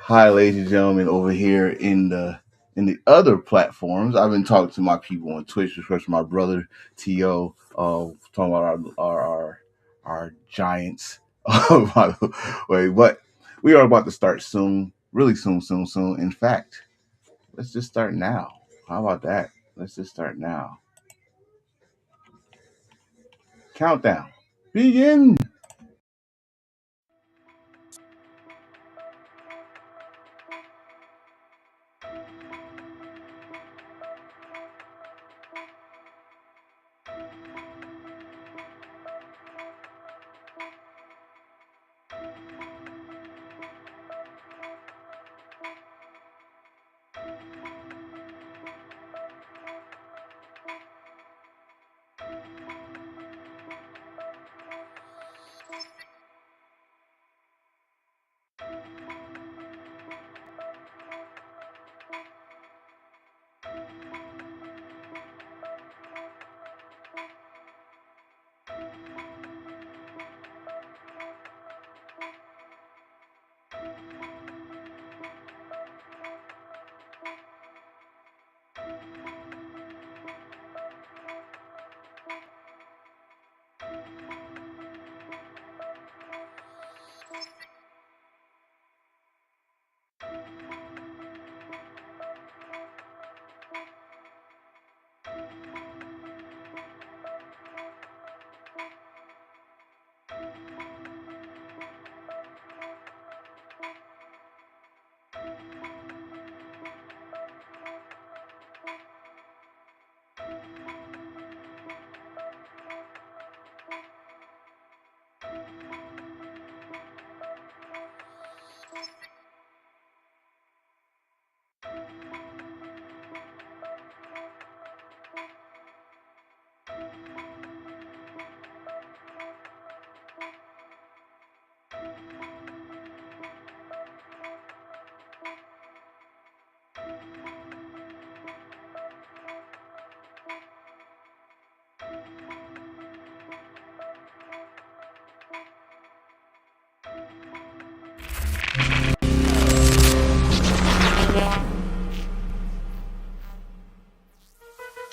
Hi, ladies and gentlemen, over here in the other platforms. I've been talking to my people on Twitch, especially my brother To, talking about our giants. By the way, but we are about to start soon, really soon, soon, soon. In fact, let's just start now. How about that? Let's just start now. Countdown. Begin.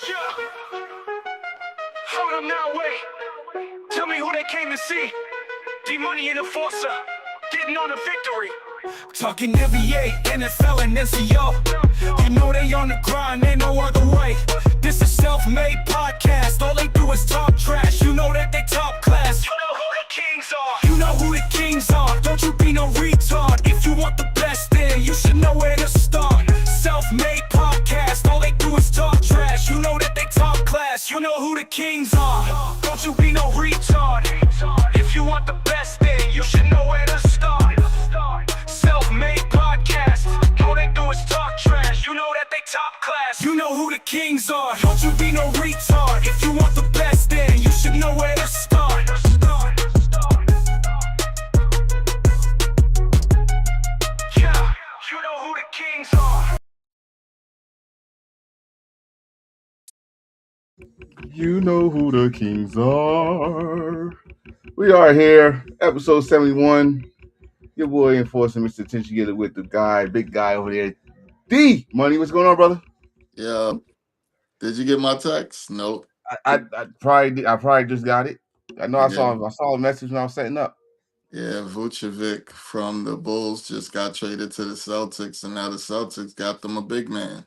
Yeah. Hold up now, wait. Tell me who they came to see. D-Money and Enforcer, getting on a victory. Talking NBA, NFL, and NCO. You know they on the grind, ain't no other way. This is self-made podcast, all they do is talk trash. You know that they top class. You know who the kings are. You know who the kings are. Don't you be no retard. If you want the best, then you should know where to start. Self-made podcast, all they do is talk trash. You know that they top class. You know who the kings are. Don't you be no retard. If you want the best, then you should know where to start. Self-made podcast, all they do is talk trash. You know that they top class. You know who the kings are. Don't you be no retard. If you want the best, then you should know where to start. Yeah, you know who the kings are. You know who the kings are. We are here, episode 71. Your boy enforcing Mr. Attention Getter with the guy, big guy over there. D Money, what's going on, brother? Yeah. Did you get my text? Nope. I probably just got it. I know Yeah. I saw a message when I was setting up. Yeah, Vucevic from the Bulls just got traded to the Celtics, and now the Celtics got them a big man.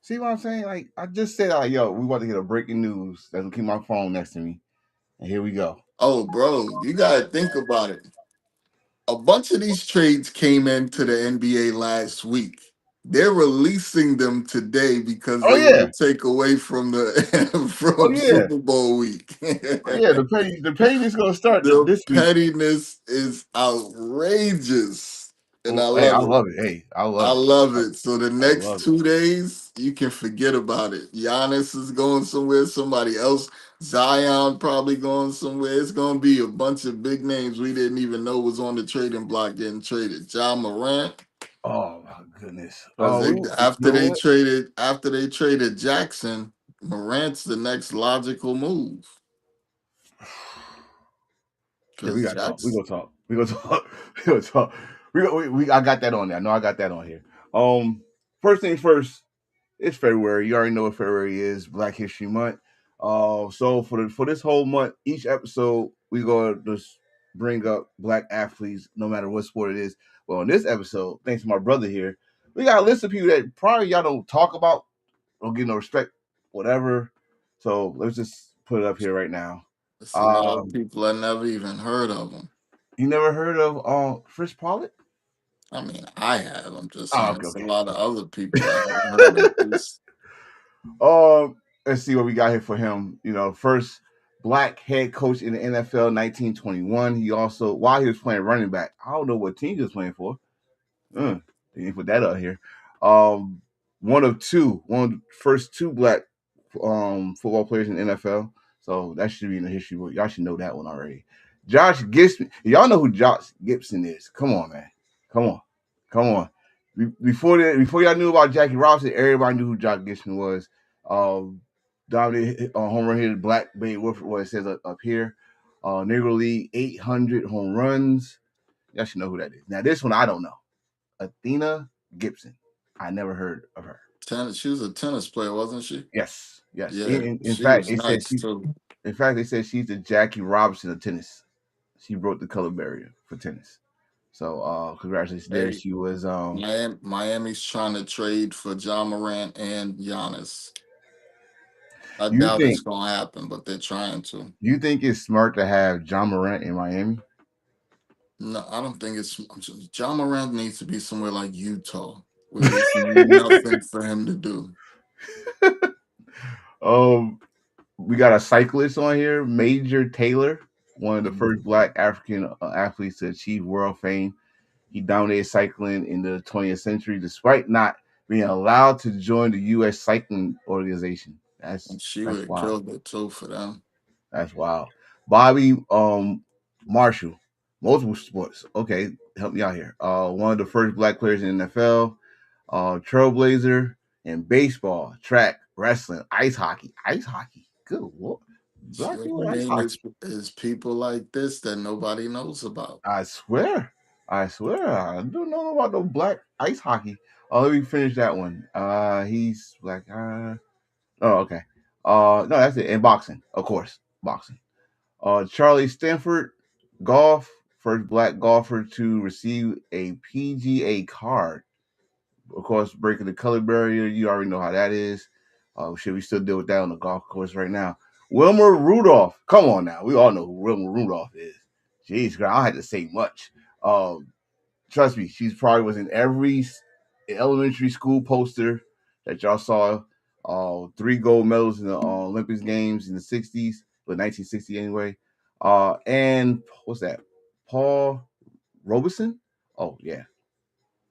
See what I'm saying? Like I just said, like, yo, we about to get a breaking news. That's gonna keep my phone next to me. And here we go. Oh, bro, you gotta think about it. A bunch of these trades came into the NBA last week. They're releasing them today because Oh they want yeah. to take away from the Oh from yeah. Super Bowl week. Oh yeah. The petty is gonna start The this week. pettiness is outrageous, and I Oh, hey, I love it. love it. Hey, I I love it. love it. So the I next love it. 2 days, you can forget about it. Giannis is going somewhere, somebody else. Zion probably going somewhere. It's going to be a bunch of big names we didn't even know was on the trading block getting traded. John Morant, Oh my goodness. because You know what? after they traded Jackson, Morant's the next logical move. Yeah, we Because gotta talk. We Jackson, gonna talk. We gonna talk. We gonna talk. I got that on there. I know I got that on here. First things first. It's February. You already know what February is. Black History Month. So for this whole month, each episode we gonna just bring up black athletes, no matter what sport it is. Well, in this episode, thanks to my brother here, we got a list of people that probably y'all don't talk about, don't give no respect, whatever. So let's just put it up here right now. It's a lot of Um, people I never even heard of them. you never heard of Chris Pollitt? I mean, I have. I'm just Oh, saying, okay, it's a okay. lot of other people I haven't heard of. This Let's see what we got here for him. First black head coach in the NFL, 1921. He also, while he was playing running back, I don't know what team he was playing for. They didn't put that out here. Um, one of the first two black football players in the NFL. So that should be in the history book. Y'all should know that one already. Josh Gibson. Y'all know who Josh Gibson is. Come on, man. Come on. Come on. Before y'all knew about Jackie Robinson, everybody knew who Josh Gibson was. Dominated home run hitter, Black Bay Wolf, what it says up here. Negro League, 800 home runs. Y'all should know who that is. Now, this one I don't know. Athena Gibson. I never heard of her. tennis. She was a tennis player, wasn't she? Yes, yes. Yeah, In she fact, was they said nice she's. too. In fact, they said she's the Jackie Robinson of tennis. She broke the color barrier for tennis. So, congratulations there. Hey, She was. Miami's trying to trade for John Morant and Giannis. I You doubt it's think gonna happen, but they're trying to. you think it's smart to have John Morant in Miami? No, I don't think it's John Morant needs to be somewhere like Utah, where there's nothing for him to do. um, we got a cyclist on here, Major Taylor, one of the first Mhm. Black African athletes to achieve world fame. He dominated cycling in the 20th century, despite not being allowed to join the U.S. Cycling Organization. That's And she would that's have wild. killed it too for them. That's wild. Bobby Marshall, multiple sports. Okay, help me out here. One of the first black players in the NFL, trailblazer in baseball, track, wrestling, ice hockey. Ice hockey. Good lord. See Black what people I in ice mean? hockey. Is people like this that nobody knows about. I swear. I swear. I don't know about no black ice hockey. Oh, let me finish that one. He's black. Oh, okay. No, that's it. And boxing, of course. Boxing. Charlie Stanford, golf, first black golfer to receive a PGA card. Of course, breaking the color barrier, you already know how that is. Should we still deal with that on the golf course right now? Wilmer Rudolph. Come on now. We all know who Wilmer Rudolph is. Jeez, girl, I don't have to say much. Um, Trust me, she's probably was in every elementary school poster that y'all saw. Three gold medals in the Olympics games in the '60s, but 1960 anyway. And what's that? Paul Robeson. Oh yeah,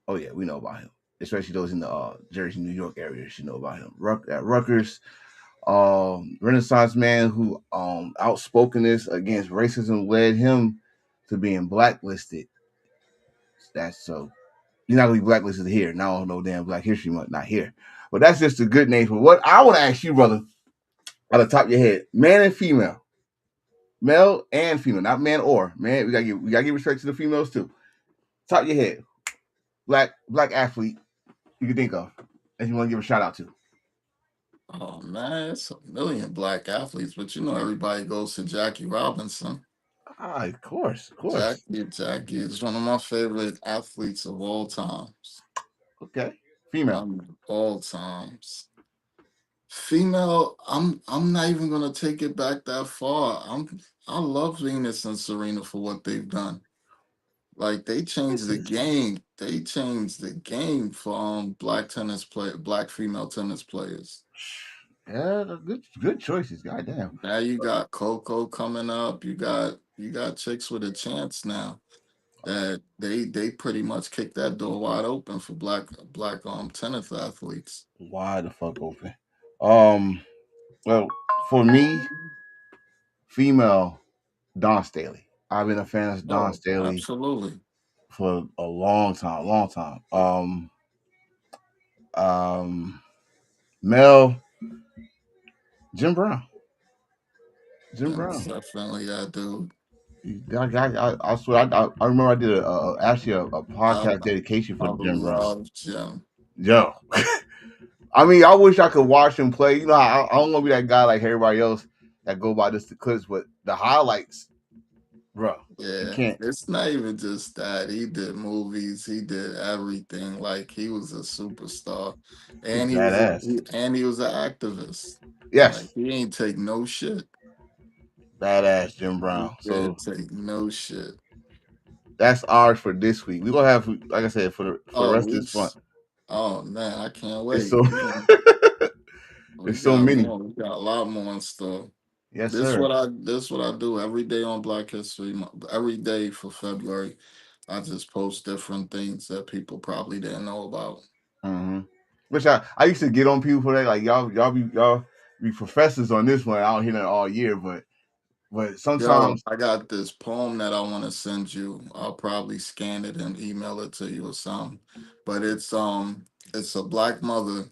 oh yeah, we know about him. Especially those in the Jersey, New York area should know about him. At Rutgers, Renaissance man who outspokenness against racism led him to being blacklisted. That's so you're not gonna be blacklisted here. Now no damn Black History Month, not here. But that's just a good name for what I want to ask you, brother, out of the top of your head, man and female, male and female, not man or man. We gotta give respect to the females too. Top of your head, black athlete you can think of that you want to give a shout out to. Oh man, it's a million black athletes, but you know everybody goes to Jackie Robinson. Ah, of course, of course. Jackie is one of my favorite athletes of all times. Okay, female. All times. Female, I'm not even gonna take it back that far. I love Venus and Serena for what they've done. Like they changed This the is game. They changed the game for black female tennis players. yeah, good choices. Goddamn. Now you got Coco coming up. You got chicks with a chance now. That they pretty much kicked that door wide open for black tennis athletes. Wide the fuck open. Um, well, for me, female Don Staley. I've been a fan of Don Oh, Staley absolutely. for a long time, long time. Um, Mel, Jim Brown, Jim That's Brown. definitely that dude. I swear, I remember I did actually a I, podcast dedication for I Jim Brown. love Jim. Yo, I mean, I wish I could watch him play. You know, I don't want to be that guy like everybody else that go by just the clips, but the highlights, bro, you Yeah, can't. it's not even just that. He did movies. He did everything. Like he was a superstar, He's and badass. and he was an activist. Like Yes, he ain't take no shit. badass Jim He Brown. did So take no shit. that's ours for this week. We're gonna have, like I said, for the Oh, rest of this month. oh man, I can't It's wait. so We it's so got many. more. We got a lot more in store. Yes, sir. This what I do every day on Black History Month. Every day for February, I just post different things that people probably didn't know about. hmm Which I used to get on people for that. Like y'all be professors on this one. I don't hear that all year, but Yo, sometimes I got this poem that I want to send you. I'll probably scan it and email it to you or something. But it's a black mother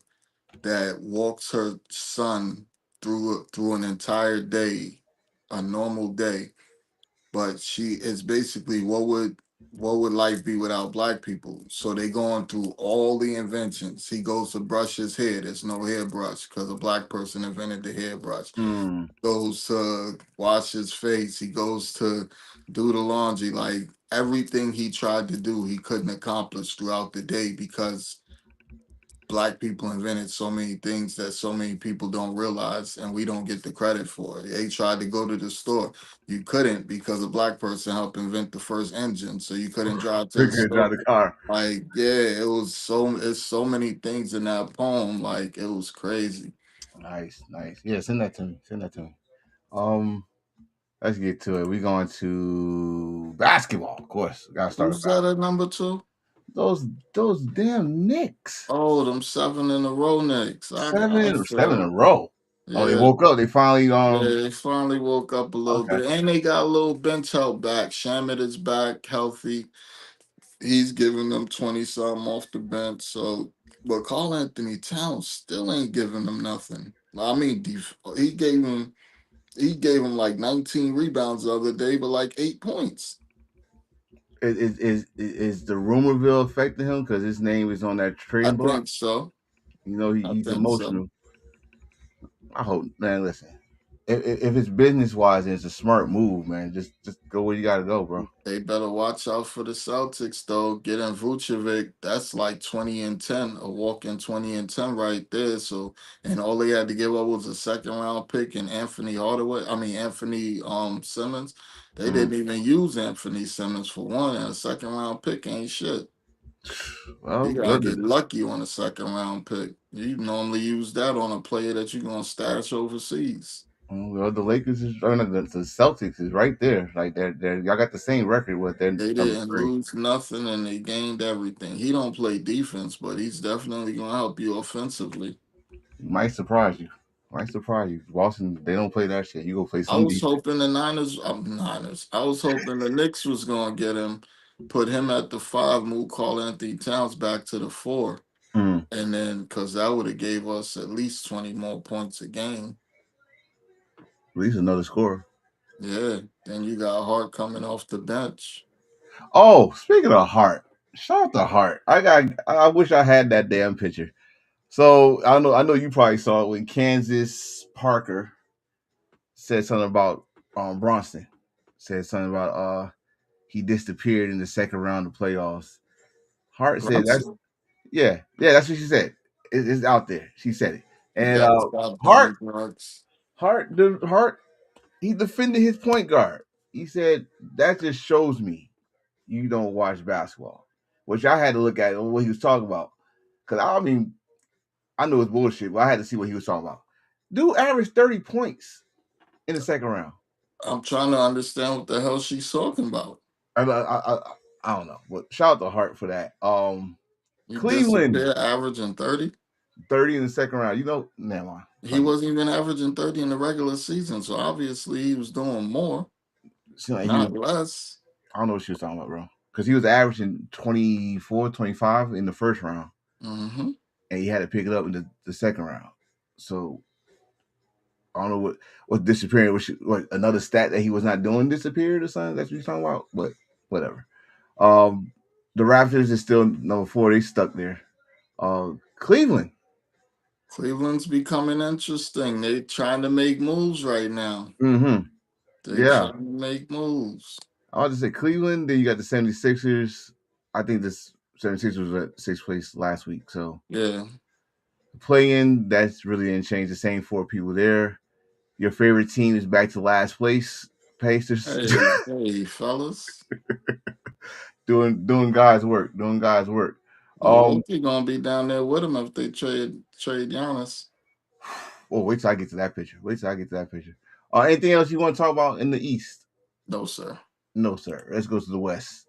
that walks her son through an entire day, a normal day. But she is basically what would life be without black people? So they going through all the inventions. He goes to brush his hair. There's no hairbrush because a black person invented the hairbrush. mm, Goes to wash his face. He goes to do the laundry. Like everything he tried to do, he couldn't accomplish throughout the day because black people invented so many things that so many people don't realize and we don't get the credit for. They tried to go to the store. You couldn't because a black person helped invent the first engine. So you couldn't drive to they the could store. drive the car. Like, yeah, it's so many things in that poem. Like it was crazy. Nice, nice. Yeah, send that to me. Send that to me. Um, let's get to it. We're going to basketball, of course. Gotta start with Who's that basketball. at number two? Those those damn Knicks. Oh, them seven in a row Knicks. I Seven in feel a row. Oh, they yeah. woke up. They finally Yeah, they finally woke up a little okay. bit. And they got a little bench help back. Shamit is back healthy. He's giving them 20 something off the bench. So, but Carl Anthony Towns still ain't giving them nothing. I mean, he gave him like 19 rebounds the other day, but like 8 points. Is the rumorville affecting him because his name is on that I trading block? think so. You know I he's think so. emotional. I hope, man. Listen, if it's business wise and it's a smart move, man, just go where you got to go, bro. They better watch out for the Celtics though. Getting Vucevic, that's like 20 and 10, a walk-in 20 and 10 right there. So and all they had to give up was a second round pick and Anthony Hardaway. I mean Anthony Simmons. They Mm. didn't even use Anthony Simmons for one, and a second round pick ain't shit. Well, You gotta get lucky on a second round pick. You normally use that on a player that you're gonna stash overseas. the Lakers is or no, the Celtics is right there. Like they're y'all got the same record with their They number didn't three. lose nothing and they gained everything. He don't play defense, but he's definitely gonna help you offensively. Might surprise you. Might surprise you. Boston, they don't play that shit. You go play I some was defense. hoping the Niners. I was hoping the Knicks was gonna get him, put him at the five, move Carl Anthony Towns back to the four, Mm. and then because that would have gave us at least 20 more points a game. At least another score. Yeah. Then you got Hart coming off the bench. Oh, speaking of Hart, shout out to Hart. I wish I had that damn picture. So I know you probably saw it when Kansas Parker said something about Bronson. Said something about he disappeared in the second round of playoffs. Hart said that's Brunson, that's what she said. It's out there. She said it. you And gotta stop Hart doing drugs. Hart he defended his point guard. He said that just shows me you don't watch basketball, which I had to look at what he was talking about. Because I mean, I know it's bullshit, but I had to see what he was talking about. Dude averaged 30 points in the second round. I'm trying to understand what the hell she's talking about. I don't know, but shout out to Hart for that. You Cleveland disappear averaging 30. 30 in the second round. You know, never mind. He wasn't even averaging 30 in the regular season, so obviously he was doing more, Seemed like he was. not less. I don't know what she was talking about, bro. Because he was averaging 24, 25 in the first round, Hmm. and he had to pick it up in the second round. So I don't know what disappearing, what another stat that he was not doing disappeared or something. That's what you're talking about. But whatever. Um, the Raptors is still number 4. They stuck there. Cleveland. Cleveland's becoming interesting. They trying to make moves right now. Mm-hmm. They Yeah. trying to make moves. I'll just say Cleveland. Then you got the 76ers. I think this 76ers was at 6th place last week. So Yeah. play in, that's really didn't change. The same 4 people there. Your favorite team is back to last place. Pacers. Hey, fellas. doing guys work. Doing guys work. Um Milwaukee gonna be down there with him if they trade Giannis. well, wait till I get to that picture. Wait till I get to that picture. Anything else you want to talk about in the East? No, sir. No, sir. Let's go to the West.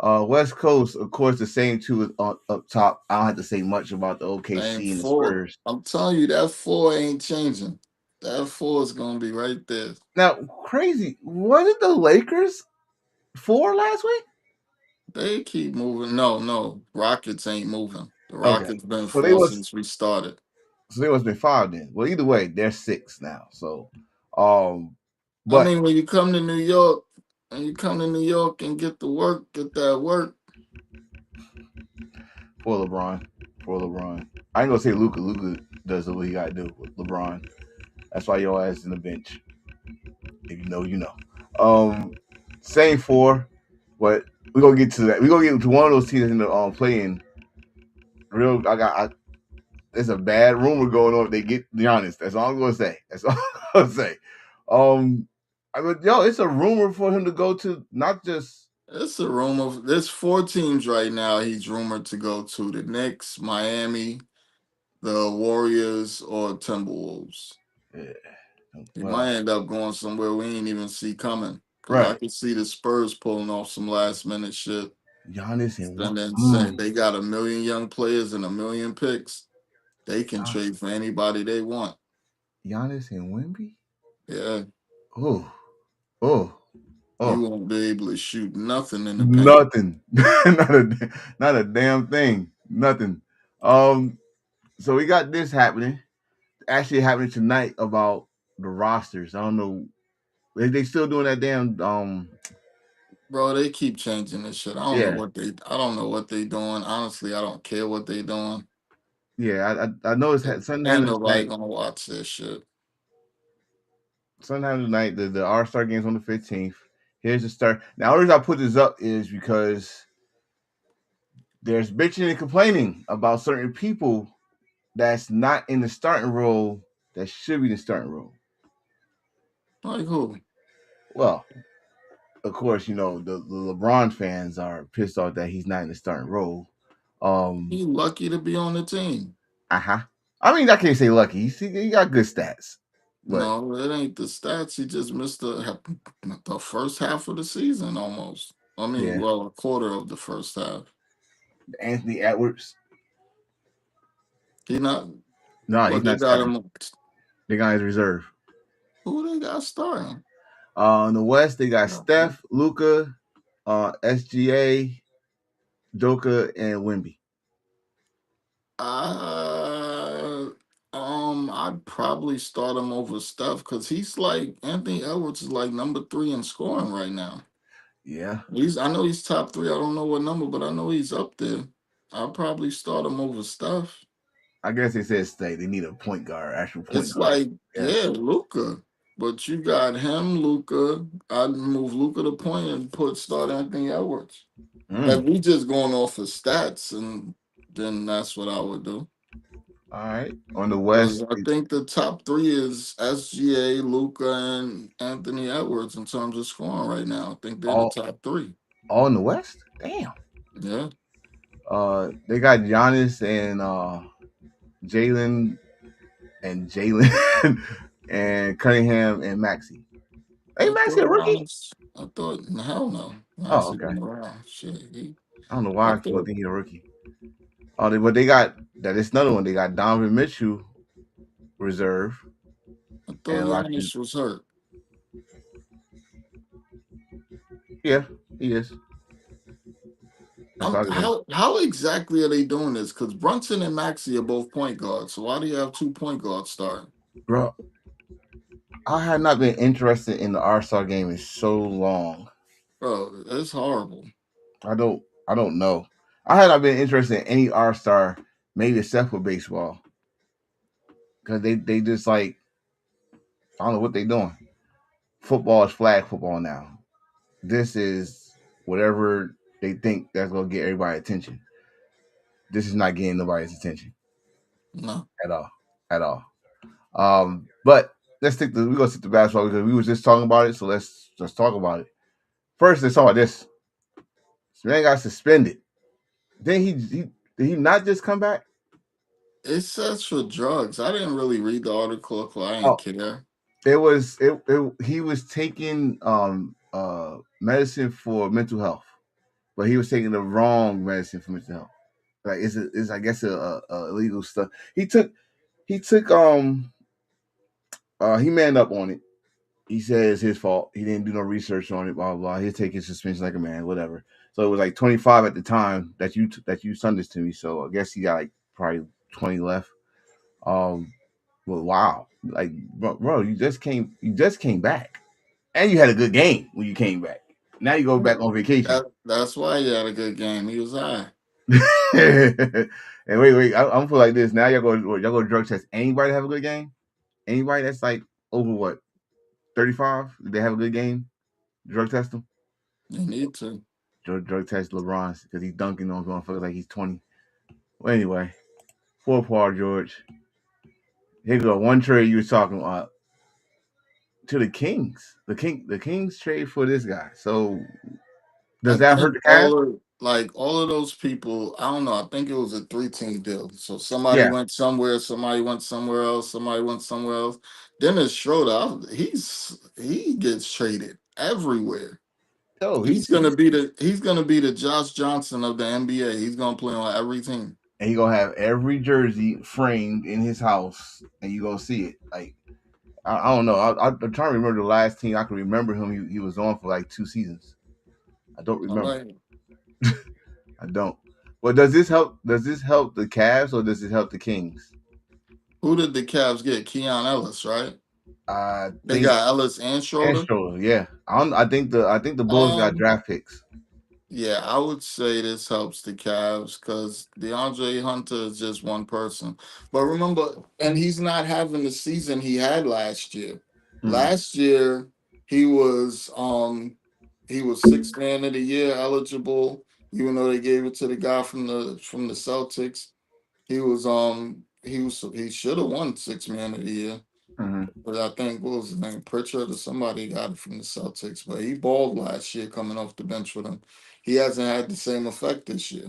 West Coast, of course, the same two up top. I don't have to say much about the Same OKC and the four. Spurs. I'm telling you, that four ain't changing. That four is gonna be right there. Now, crazy. Wasn't the Lakers 4 last week? They keep moving. No. Rockets ain't moving. The Okay. Rockets been So they four was since we started. so they must have been 5 then. Well, either way, they're 6 now. So um I but mean, when you come to New York, and get the work, get that work. for LeBron. For LeBron. I ain't gonna say Luca. Luca does what he gotta do with LeBron. That's why your ass in the bench. If you know, you know. Same 4, but we're gonna get to that. We're gonna get to one of those teams in the playing real. There's a bad rumor going on if they get Giannis. That's all I'm gonna say. That's all I'm gonna say. It's a rumor for him to go to not just It's a rumor. There's 4 teams right now he's rumored to go to: the Knicks, Miami, the Warriors, or Timberwolves. yeah, He well, might end up going somewhere we ain't even see coming. Cause I right. could see the Spurs pulling off some last minute shit. Giannis and And what? then say they got a million young players and a million picks. They can Gian- trade for anybody they want. Giannis and Wemby? Yeah. Oh, oh, You oh. won't be able to shoot nothing in the paint. Nothing. Not a damn thing. Nothing. So we got this happening. Actually happening tonight about the rosters. I don't know. They still doing that damn Bro, they keep changing this shit. yeah. I don't know what they doing. Honestly, I don't care what they doing. Yeah, I know it's something Ain't happening nobody tonight. gonna watch this shit. Sometime tonight, the All Star game's on the 15th. Here's the start. Now, the reason I put this up is because there's bitching and complaining about certain people that's not in the starting role that should be the starting role. Like who? Well, of course, the LeBron fans are pissed off that he's not in the starting role. He lucky to be on the team. Uh-huh. I mean, I can't say lucky. He got good stats, but No, it ain't the stats. He just missed the first half of the season almost. I mean, yeah, well, a quarter of the first half. Anthony Edwards. He not No, he's what they not got starting. him. They got his reserve. Who they got starting? In the West, they got Steph, Luca, SGA, Joker, and Wimby. Uh, I'd probably start him over Steph because he's like Anthony Edwards is like number 3 in scoring right now. Yeah, I know he's top 3. I don't know what number, but I know he's up there. I'll probably start him over Steph. I guess they said they need a point guard, actual point It's guard. like, Yeah. yeah, Luca. But you got him, Luca. I'd move Luca to point and start Anthony Edwards. If Mm. we just going off of stats, and then that's what I would do. All right. On the Because West, I think the top 3 is SGA, Luca, and Anthony Edwards in terms of scoring right now. I think they're the all top 3. all in the West. Damn. Yeah. They got Giannis and Jalen Jalen and Cunningham and Maxi. Hey, I Maxi thought a rookie? hell no. Oh, Maxie okay. been around. Shit. I don't know I why people thought think he's a rookie. But they got that. It's another one. They got Donovan Mitchell reserve I thought and locked in. Giannis was hurt. Yeah, he is. That's all I know. How exactly are they doing this? Because Brunson and Maxi are both point guards. So why do you have 2 point guards starting? Bro. I had not been interested in the All Star game in so long. Bro, it's horrible. I don't. I don't know. I had not been interested in any All Star, maybe except for baseball, because they just like I don't know what they doing. Football is flag football now. This is whatever they think that's gonna get everybody attention. This is not getting nobody's attention No, at all, at all. But we're gonna stick to basketball because we was just talking about it. So let's talk about it. First, let's talk about this. This man got suspended. Then did he not just come back? it says for drugs. I didn't really read the article, so I Oh, ain't care. he was taking medicine for mental health, but he was taking the wrong medicine for mental health. Like it's I guess a illegal stuff. He manned up on it. He said it's his fault. He didn't do no research on it. Blah blah. He'll take his suspension like a man. Whatever. So it was like 25 at the time that you sent this to me. So I guess he got like probably 20 left. Um, well, wow, like bro, you just came back, and you had a good game when you came back. Now you go back on vacation. That's why he had a good game. He was high. And I'm feel like this. Now y'all go drug test anybody that have a good game. Anybody that's like over what 35, they have a good game. Drug test them. You need to. Drug test LeBron because he's dunking on motherfuckers like he's 20. Well, anyway, poor Paul George. Here go one trade you were talking about to the Kings. The Kings trade for this guy. So I does that hurt think the Cavs? all of those people, I don't know. I think it was a 3-team deal. So somebody Yeah. went somewhere, somebody went somewhere else, somebody went somewhere else. Dennis Schroeder, he gets traded everywhere. Oh, He's gonna be the Josh Johnson of the NBA. He's gonna play on every team. and he gonna have every jersey framed in his house, and you gonna see it. Like I don't know. I'm trying to remember the last team I can remember him. He was on for like 2 seasons. I don't All remember. right. I don't. Well, does this help? Does this help the Cavs or does it help the Kings? Who did the Cavs get? Keon Ellis, right? I They think got Ellis and Schroeder. Astros. Yeah, I think the Bulls got Um, draft picks. Yeah, I would say this helps the Cavs because DeAndre Hunter is just one person. But remember, and he's not having the season he had last year. Mm, Last year he was sixth man of the year eligible, even though they gave it to the guy from the Celtics. He should have won sixth man of the year. mm-hmm. But I think what was his name, Pritchard or somebody got it from the Celtics. But he balled last year coming off the bench for them. He hasn't had the same effect this year.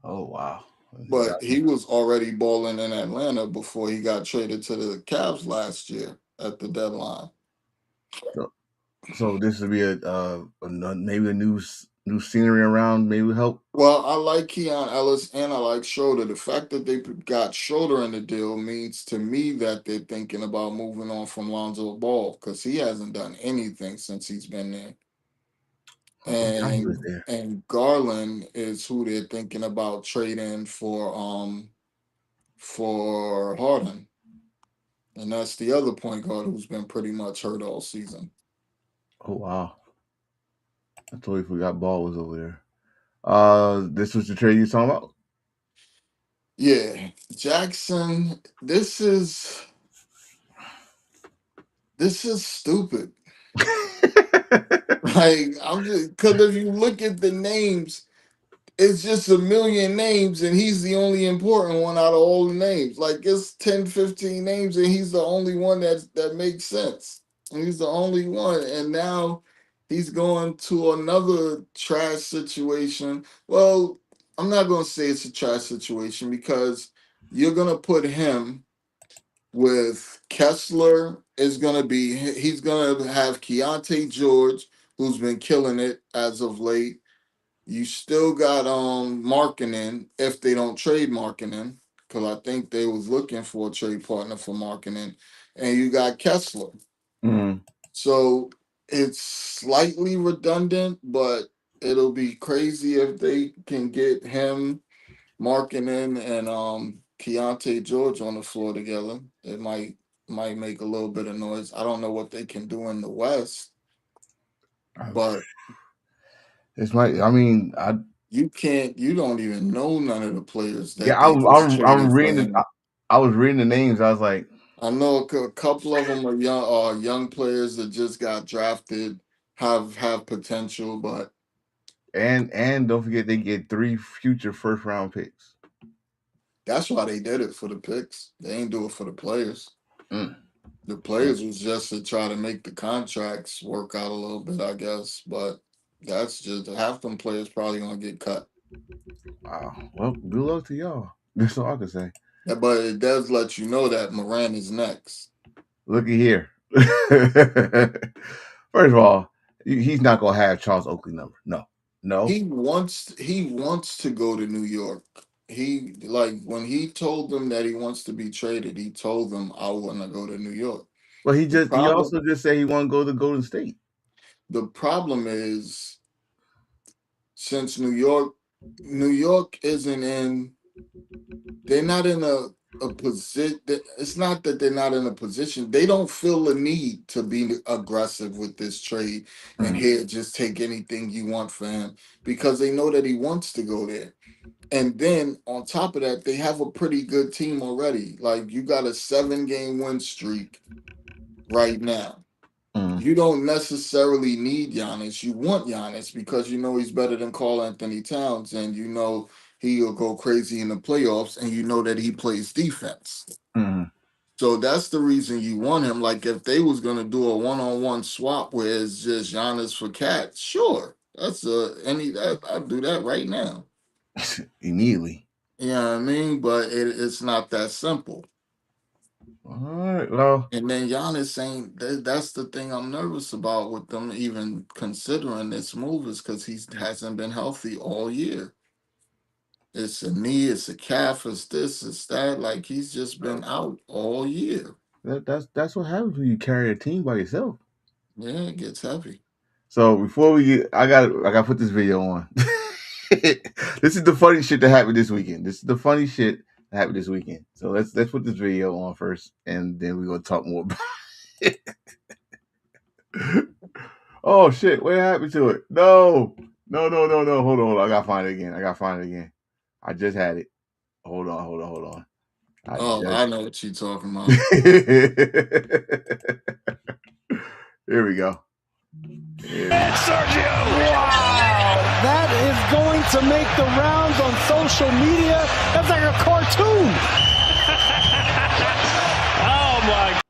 Oh wow. But he was already balling in Atlanta before he got traded to the Cavs last year at the deadline. So, so this would be maybe a new scenery around. Maybe help. Well, I like Keon Ellis and I like Schroeder. The fact that they got Schroeder in the deal means to me that they're thinking about moving on from Lonzo Ball because he hasn't done anything since he's been there. I forgot he was and there. and Garland is who they're thinking about trading for Harden, and that's the other point guard who's been pretty much hurt all season. Oh wow. I totally forgot Ball was over there. This was the trade you talking about. Yeah, Jackson. This is stupid. Like I'm just because if you look at the names, it's just a million names and he's the only important one out of all the names. Like it's 10, 15 names and he's the only one that makes sense. And he's the only one. And now he's going to another trash situation. Well, I'm not gonna say it's a trash situation because you're gonna put him with Kessler is gonna be he's gonna have Keontae George, who's been killing it as of late. You still got Markkinen if they don't trade Markkinen, because I think they was looking for a trade partner for Markkinen, and you got Kessler. Mm. So it's slightly redundant, but it'll be crazy if they can get him, Markkinen, and Keontae George on the floor together. It might might make a little bit of noise. I don't know what they can do in the West, but It's my. I mean, you don't even know none of the players yeah. that they just I'm traded for reading. him. I was reading the names. I was like, I know a couple of them are young players that just got drafted, have potential, but and don't forget they get 3 future first round picks. that's why they did it for the picks. They ain't do it for the players. Mm, The mm. players was just to try to make the contracts work out a little bit, I guess. But that's just half them players probably gonna get cut. Wow. Well, good luck to y'all. That's all I can say. Yeah, but it does let you know that Moran is next. Looky here. First of all, he's not gonna have Charles Oakley number. No, no. He wants to go to New York. He like when he told them that he wants to be traded, he told them I want to go to New York. But The he problem also just said he want to go to Golden State. the problem is since New York isn't in they're not in a position. It's not that they're not in a position. They don't feel the need to be aggressive with this trade and Mm, here just take anything you want for him because they know that he wants to go there. And then on top of that, they have a pretty good team already. Like you got a 7-game win streak right now. mm, You don't necessarily need Giannis. You want Giannis because you know he's better than Karl Anthony Towns, and you know he'll go crazy in the playoffs, and you know that he plays defense. mm. So that's the reason you want him. Like if they was gonna do a one-on-one swap where it's just Giannis for Cat, sure, that's I'd do that right now. Immediately. You know what I mean? But it's not that simple. All right. Well, And then Giannis ain't. That's the thing I'm nervous about with them even considering this move is because he hasn't been healthy all year. It's a knee, it's a calf, it's this, it's that. Like he's just been out all year. that's what happens when you carry a team by yourself. Yeah, it gets heavy. So before we get, I got to put this video on. This is the funny shit that happened this weekend. This is the funny shit that happened this weekend. So let's put this video on first, and then we're gonna talk more about it. Oh shit! What happened to it? No, no, no, no, no. Hold on, hold on. I gotta find it again. I gotta find it again. I just had it. Hold on, hold on, hold on. I Oh, just. I know what you're talking about. Here we go. Sergio! Wow, that is going to make the rounds on social media. That's like a cartoon. Oh my!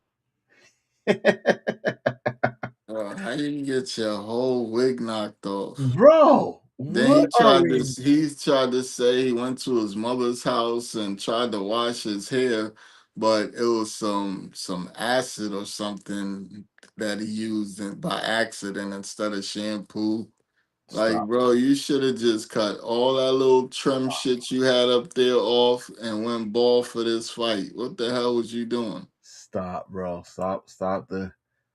How you get your whole wig knocked off? Bro, Then what are we? he tried to say he went to his mother's house and tried to wash his hair, but it was some acid or something that he used by accident instead of shampoo. Like, Stop. bro, you should have just cut all that little trim shit you had up there off and went ball for this fight. What the hell was you doing? Stop, bro. Stop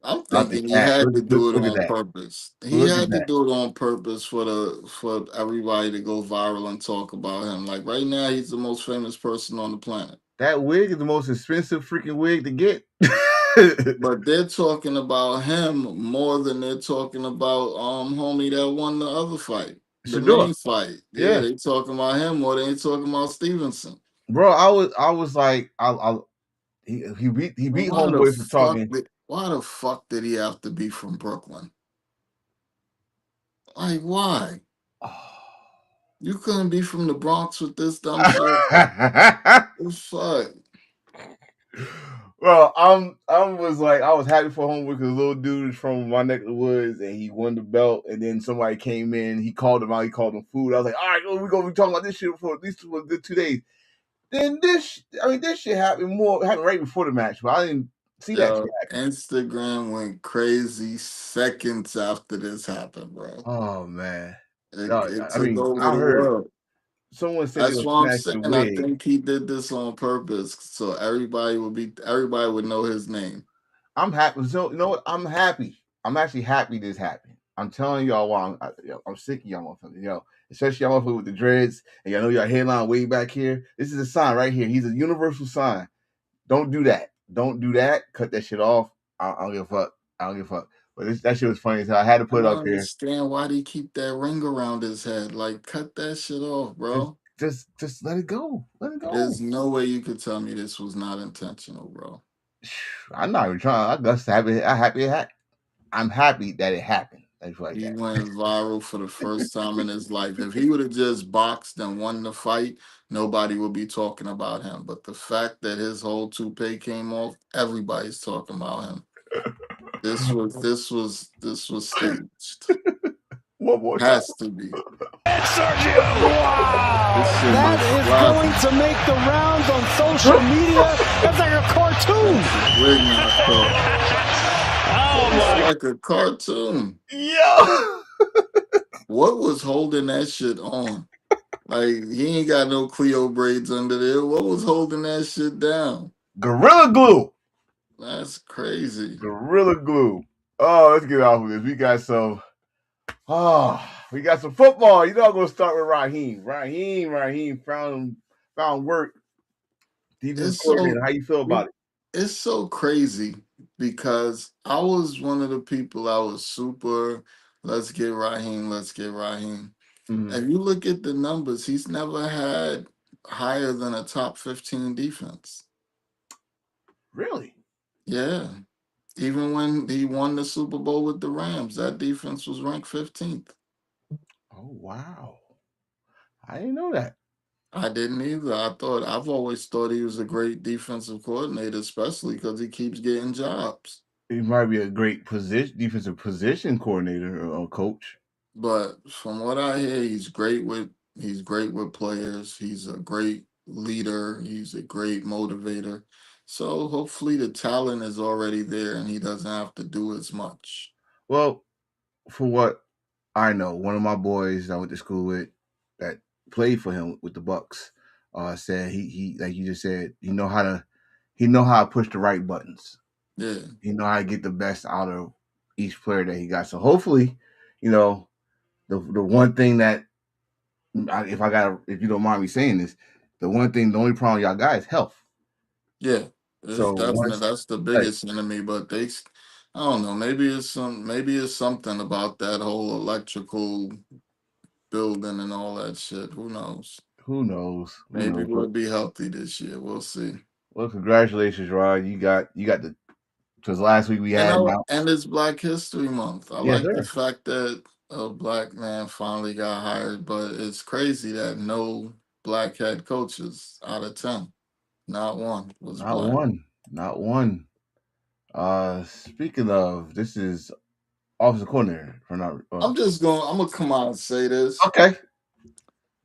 I'm the thinking he cat. had to do it Look at on that. purpose. He Look at had to that. do it on purpose for everybody to go viral and talk about him. Like right now, he's the most famous person on the planet. That wig is the most expensive freaking wig to get. But they're talking about him more than they're talking about homie that won the other fight, the Shador. main fight. Yeah, Yeah. they talking about him more than they talking about Stevenson. Bro, I was like he beat homeboy for talking. Why the fuck did he have to be from Brooklyn? Like why? You couldn't be from the Bronx with this dumb shit. It's fuck. Well, I was like I was happy for homeboy because little dude is from my neck of the woods and he won the belt and then somebody came in, he called him out, he called him food. I was like, all right, we're gonna be talking about this shit for at least for the 2 days. Then this shit happened right before the match, but I didn't see that shit Yo, happen. Instagram went crazy seconds after this happened, bro. Oh man. It I took mean, over I the heard world. someone said they That's would what I'm smash the saying. I wig. think he did this on purpose so everybody would know his name. I'm happy. So you know what? I'm happy. I'm actually happy this happened. I'm telling y'all why I'm sick of y'all motherfuckers. Especially y'all motherfuckers with the dreads, and y'all know your headline way back here. This is a sign right here. He's a universal sign. Don't do that. don't do that. Cut that shit off. I don't give a fuck. I don't give a fuck. But that shit was funny. So I had to I put it don't up here. understand why they keep that ring around his head. Like, cut that shit off, Just, bro. just let it go. Let it go. There's no way you could tell me this was not intentional, bro. I'm not even trying. I'm just happy. I'm happy that it happened. That's like He that. went viral for the first time in his life. If he would have just boxed and won the fight, nobody would be talking about him. But the fact that his whole toupee came off, everybody's talking about him. This was staged. One more time. Has to be. Sergio! This shit That was is flapping. going to make the rounds on social media. That's like a cartoon. Wig knocked off. Oh It's my! like a cartoon. Yo, What was holding that shit on? Like, he ain't got no Cleo braids under there. What was holding that shit down? Gorilla Glue. That's crazy. Gorilla Glue. Oh, let's get off of this. We got some. Oh, we got some football. You know I'm gonna start with Raheem. Raheem found work. Defensive It's coordinator. so How you feel about it? it's so crazy because I was one of the people I was super, let's get Raheem, let's get Raheem. Mhm. And you look at the numbers, he's never had higher than a top 15 defense. Really? Yeah. Even when he won the Super Bowl with the Rams, that defense was ranked 15th. Oh wow. I didn't know that. I didn't either. I've always thought he was a great defensive coordinator, especially because he keeps getting jobs. He might be a great defensive position coordinator or coach. But from what I hear, he's great with players. He's a great leader. He's a great motivator. So hopefully the talent is already there and he doesn't have to do as much. Well, for what I know, one of my boys I went to school with that played for him with the Bucks said he like you just said he know how to push the right buttons. Yeah. He know how to get the best out of each player that he got. So hopefully, you know, the one thing that if you don't mind me saying this, the only problem y'all got is health. Yeah. It's So definitely once that's the like, biggest enemy, but I don't know, maybe it's something about that whole electrical building and all that shit. Who knows? who knows? Who Maybe knows? we'll be healthy this year. We'll see. Well, congratulations, Rod. You got the because last week we And had Mount. it's Black History Month. I Yes, like the sir. fact that a black man finally got hired, but it's crazy that no black head coaches out of 10, not one was Not black. one. Not one. Speaking of, this is officer coordinator for not. I'm gonna come out and say this. Okay,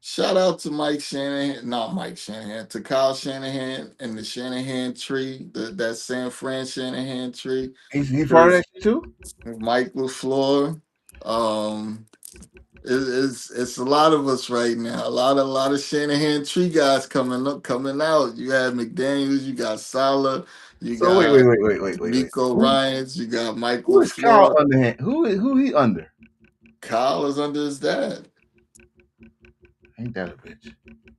Shout out to Mike Shanahan, not Mike Shanahan, to Kyle Shanahan and the Shanahan tree, that San Fran Shanahan tree. he's part of Because that shit too. Mike LaFleur, um, it's a lot of us right now. A lot of Shanahan tree guys coming out. You have McDaniels, you got Salah, you So wait, got wait. Nico Ryans, you got Mike Who is Kyle LaFleur. Underhand? Who he under? Kyle is under his dad. Ain't that a bitch?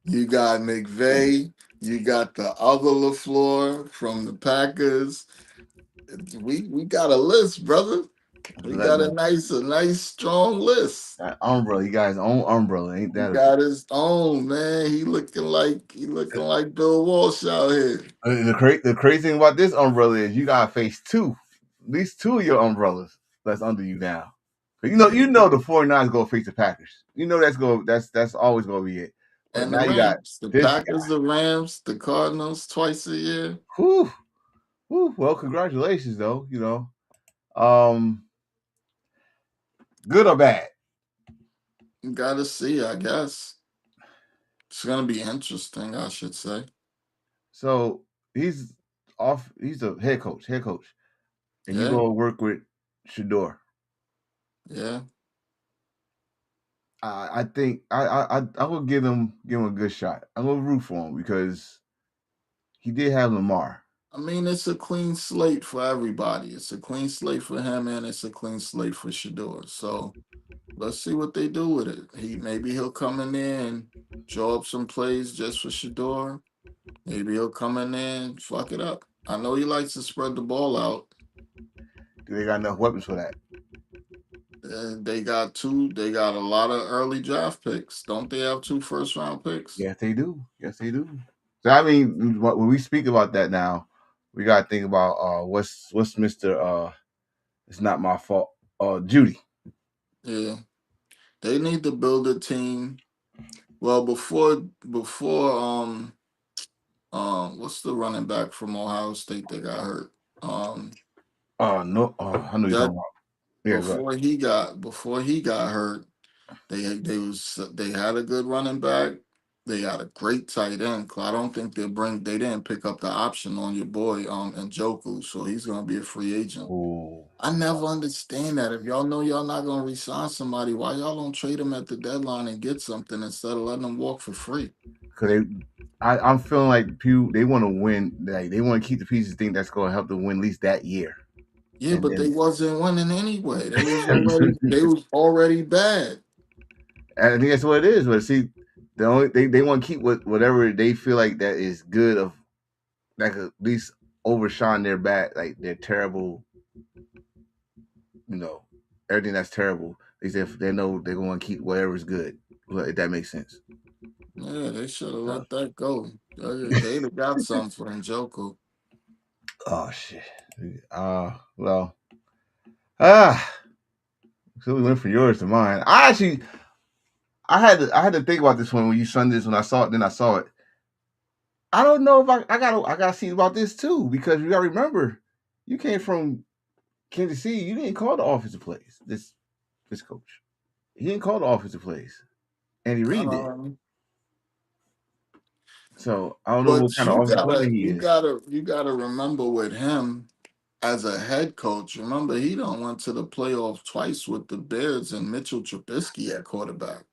You got McVay. You got the other LaFleur from the Packers. We got a list, brother. We got a nice strong list. That umbrella. He got his own umbrella. Ain't He that a bitch? got his own, man. He looking like Bill Walsh out here. The crazy thing about this umbrella is you gotta face at least two of your umbrellas that's under you now. You know the 49ers go face the Packers. You know that's always gonna be it. But And the now you got Rams, the this Packers, guy. the Rams, the Cardinals twice a year. Whew, whew. Well, congratulations though. Um, good or bad. You gotta see, I guess. It's gonna be interesting, I should say. So he's off. He's a head coach, and you Yeah, go work with Shador. yeah. I think I will give him a good shot. I'm gonna root for him because he did have Lamar. I mean, it's a clean slate for everybody. It's a clean slate for him, and it's a clean slate for Shador. So let's see what they do with it. Maybe he'll come in there and draw up some plays just for Shador. Maybe he'll come in there and fuck it up. I know he likes to spread the ball out. Do they got enough weapons for that? They got two. They got a lot of early draft picks. Don't they have 2 first-round picks? Yes, they do. Yes, they do. So I mean, when we speak about that now, we gotta think about what's Mister It's not my fault. Judy. Yeah, they need to build a team. Well, before what's the running back from Ohio State that got hurt? No. I know you're That talking about. Yeah, go ahead. before he got hurt, they had a good running back. They got a great tight end. I don't think they didn't pick up the option on your boy Njoku, so he's gonna be a free agent. Ooh. I never understand that. If y'all know y'all not gonna resign somebody, why y'all don't trade them at the deadline and get something instead of letting them walk for free? Because I'm feeling like they want to win. Like they want to keep the pieces. Think that's going to help them win at least that year. Yeah, And but they then wasn't winning anyway. They was already bad. I think that's what it is. But see, they want to keep whatever they feel like that is good of that could at least overshine their bad, like their terrible. Everything that's terrible. They know they're going to keep whatever's good. If that makes sense. Yeah, they should have let that go. They'd have got something for Njoku. Oh shit. Well. Ah. So we went from yours to mine. I had to think about this one when you sent this when I saw it. Then I saw it. I don't know if I gotta see about this too because you gotta remember, you came from Kansas City. You didn't call the offensive plays. This coach, he didn't call the offensive plays. Andy Reid did. Um, So I don't know what but kind of you offensive gotta player he you is. gotta you gotta remember with him as a head coach. Remember, he don't went to the playoff twice with the Bears and Mitchell Trubisky at quarterback.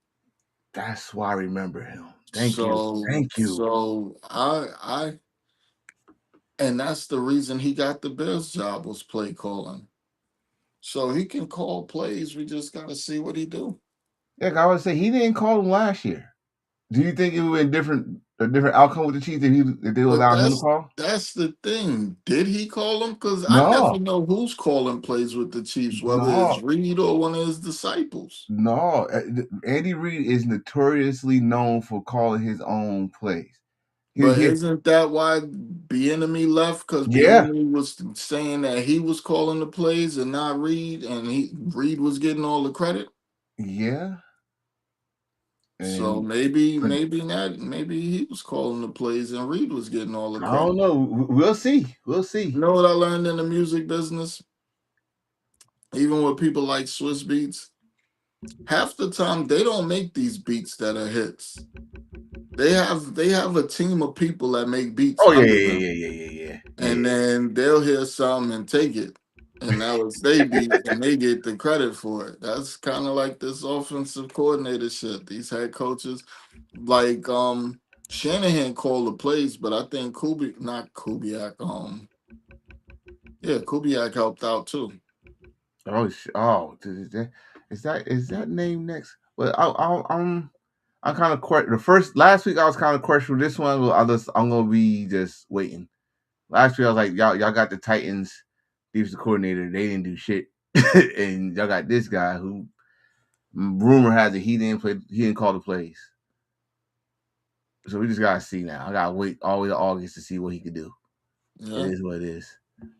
That's why I remember him. Thank you. So Thank you. so I and that's the reason he got the Bears job was play calling. So he can call plays. We just gotta see what he do. Yeah, I would say he didn't call him last year. Do you think it would be a different outcome with the Chiefs if they But allowed him to that's call? that's the thing. Did he call him? Because I No, never know who's calling plays with the Chiefs, whether it's no. Reed or one of his disciples. No, Andy Reid is notoriously known for calling his own plays. But He isn't that why Bieniemy left? Because yeah, Bieniemy was saying that he was calling the plays and not Reed, and Reed was getting all the credit. yeah, So and but maybe he was calling the plays and Reed was getting all the I don't credit. know. We'll see. We'll see. You know what I learned in the music business? Even with people like Swiss Beats, half the time they don't make these beats that are hits. They have a team of people that make beats Oh yeah, under yeah, them, yeah, yeah, yeah, yeah, yeah, and yeah. then they'll hear something and take it, and that was they beat, and they get the credit for it. That's kind of like this offensive coordinator shit. These head coaches, like Shanahan called the plays, but I think not Kubiak, yeah, Kubiak helped out too. Is that name next? Well, I'm kind of the first last week I was kind of questionable. This one, I'm gonna be just waiting. Last week I was like, y'all got the Titans defensive coordinator. They didn't do shit, and y'all got this guy who rumor has it he didn't play. He didn't call the plays. So we just gotta see now. I gotta wait all the way to August to see what he could do. It Yeah. is what it is.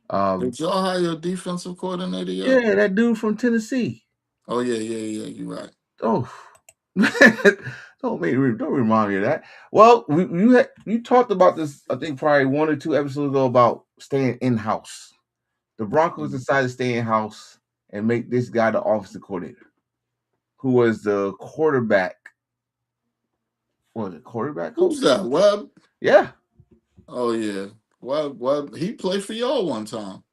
Um, Did y'all hire a defensive coordinator yet? yeah, that dude from Tennessee. Oh yeah. You're right. Oh, don't remind me of that. Well, you talked about this. I think probably 1 or 2 episodes ago about staying in house. The Broncos Mhm. decided to stay in house and make this guy the offensive coordinator, who was the quarterback. Was it quarterback coach? Who's that? Webb? Yeah, Oh yeah. Webb. He played for y'all one time.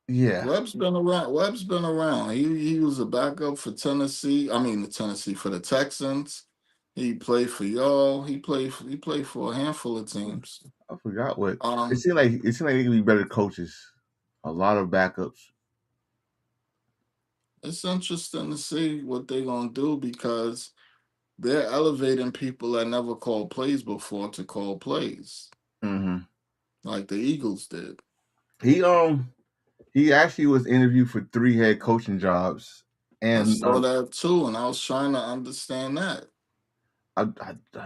yeah. Webb's been around. Webb's been around. He was a backup for Tennessee. I mean, the Tennessee for the Texans. He played for y'all. He played for a handful of teams. I forgot what Um, it seemed like they could be better coaches. A lot of backups. it's interesting to see what they're gonna do because they're elevating people that never called plays before to call plays. Mm-hmm. like the Eagles did. He actually was interviewed for 3 head coaching jobs, I and saw that too, and I was trying to understand that. I